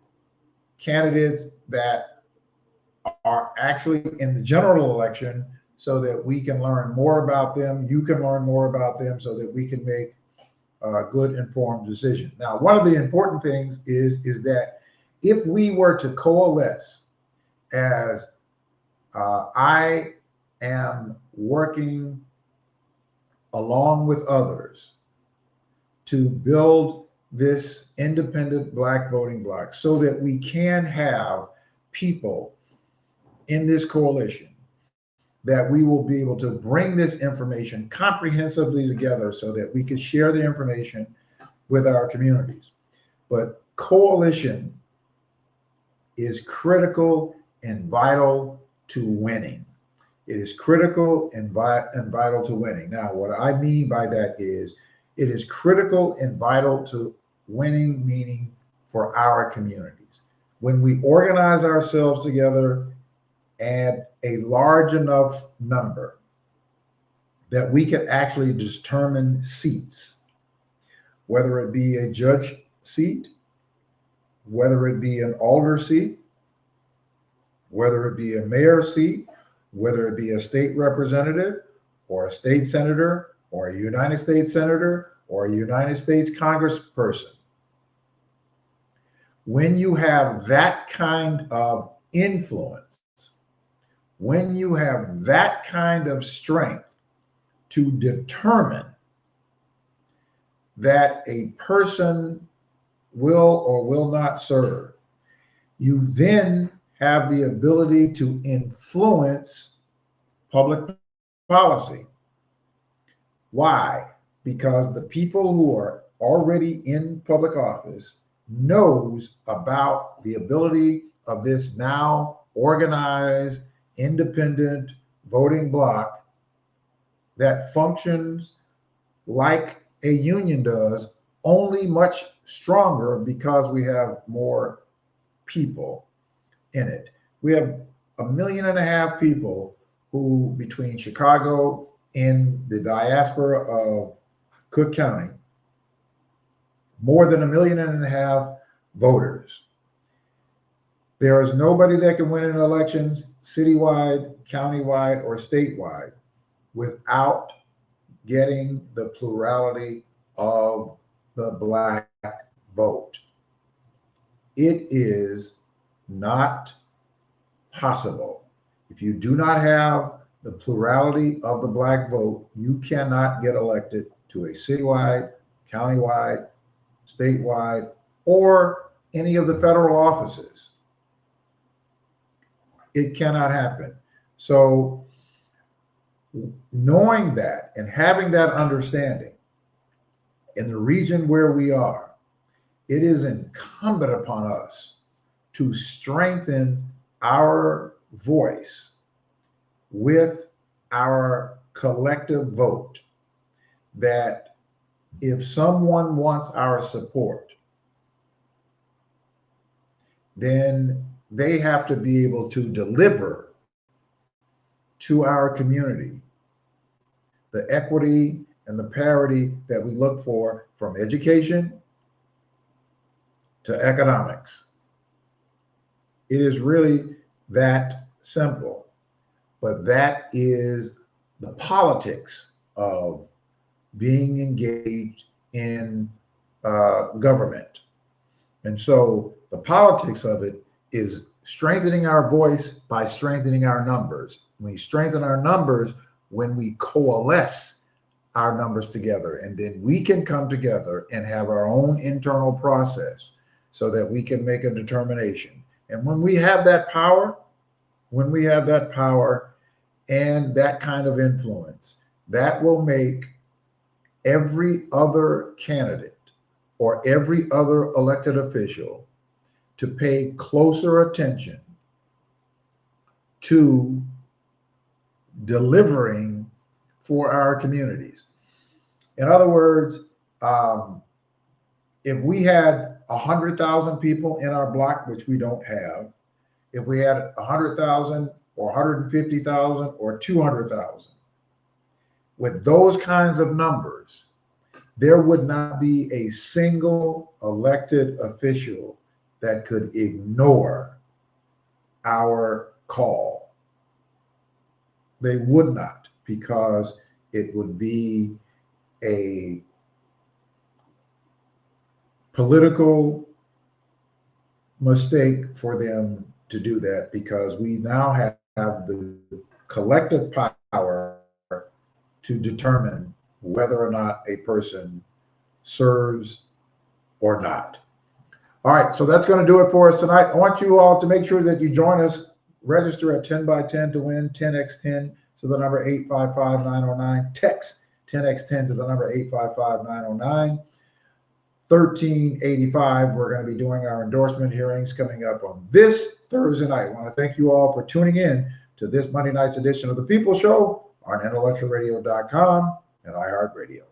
candidates that are actually in the general election so that we can learn more about them. You can learn more about them so that we can make a good informed decision. Now, one of the important things is that if we were to coalesce, as I am working along with others to build this independent Black voting bloc so that we can have people in this coalition, that we will be able to bring this information comprehensively together so that we can share the information with our communities. But coalition is critical and vital to winning. It is critical and vital to winning. Now, what I mean by that is it is critical and vital to winning, meaning for our communities. When we organize ourselves together at a large enough number that we can actually determine seats, whether it be a judge seat, whether it be an alder seat, whether it be a mayor seat, whether it be a state representative or a state senator or a United States senator or a United States congressperson. When you have that kind of influence, when you have that kind of strength to determine that a person will or will not serve, you then have the ability to influence public policy. Why? Because the people who are already in public office knows about the ability of this now organized, independent voting bloc that functions like a union does, only much stronger because we have more people in it. We have 1.5 million people who, between Chicago and the diaspora of Cook County, more than 1.5 million voters. There is nobody that can win in elections, citywide, countywide, or statewide, without getting the plurality of the Black vote. It is not possible. If you do not have the plurality of the Black vote, you cannot get elected to a citywide, countywide, statewide, or any of the federal offices. It cannot happen. So knowing that and having that understanding in the region where we are, it is incumbent upon us to strengthen our voice with our collective vote, that if someone wants our support, then they have to be able to deliver to our community the equity and the parity that we look for, from education to economics. It is really that simple, but that is the politics of being engaged in government. And so the politics of it is strengthening our voice by strengthening our numbers. We strengthen our numbers when we coalesce our numbers together, and then we can come together and have our own internal process so that we can make a determination. And when we have that power, and that kind of influence, that will make every other candidate or every other elected official to pay closer attention to delivering for our communities. In other words, if we had 100,000 people in our block, which we don't have, if we had 100,000 or 150,000 or 200,000. With those kinds of numbers, there would not be a single elected official that could ignore our call. They would not, because it would be a political mistake for them to do that, because we now have the collective power to determine whether or not a person serves or not. All right, so that's going to do it for us tonight. I want you all to make sure that you join us. Register at 10 by 10 to win 10x10 to the number 855-909. Text 10x10 to the number 855-909. 1385, we're going to be doing our endorsement hearings coming up on this Thursday night. I want to thank you all for tuning in to this Monday night's edition of The People Show on intellectualradio.com and iHeartRadio.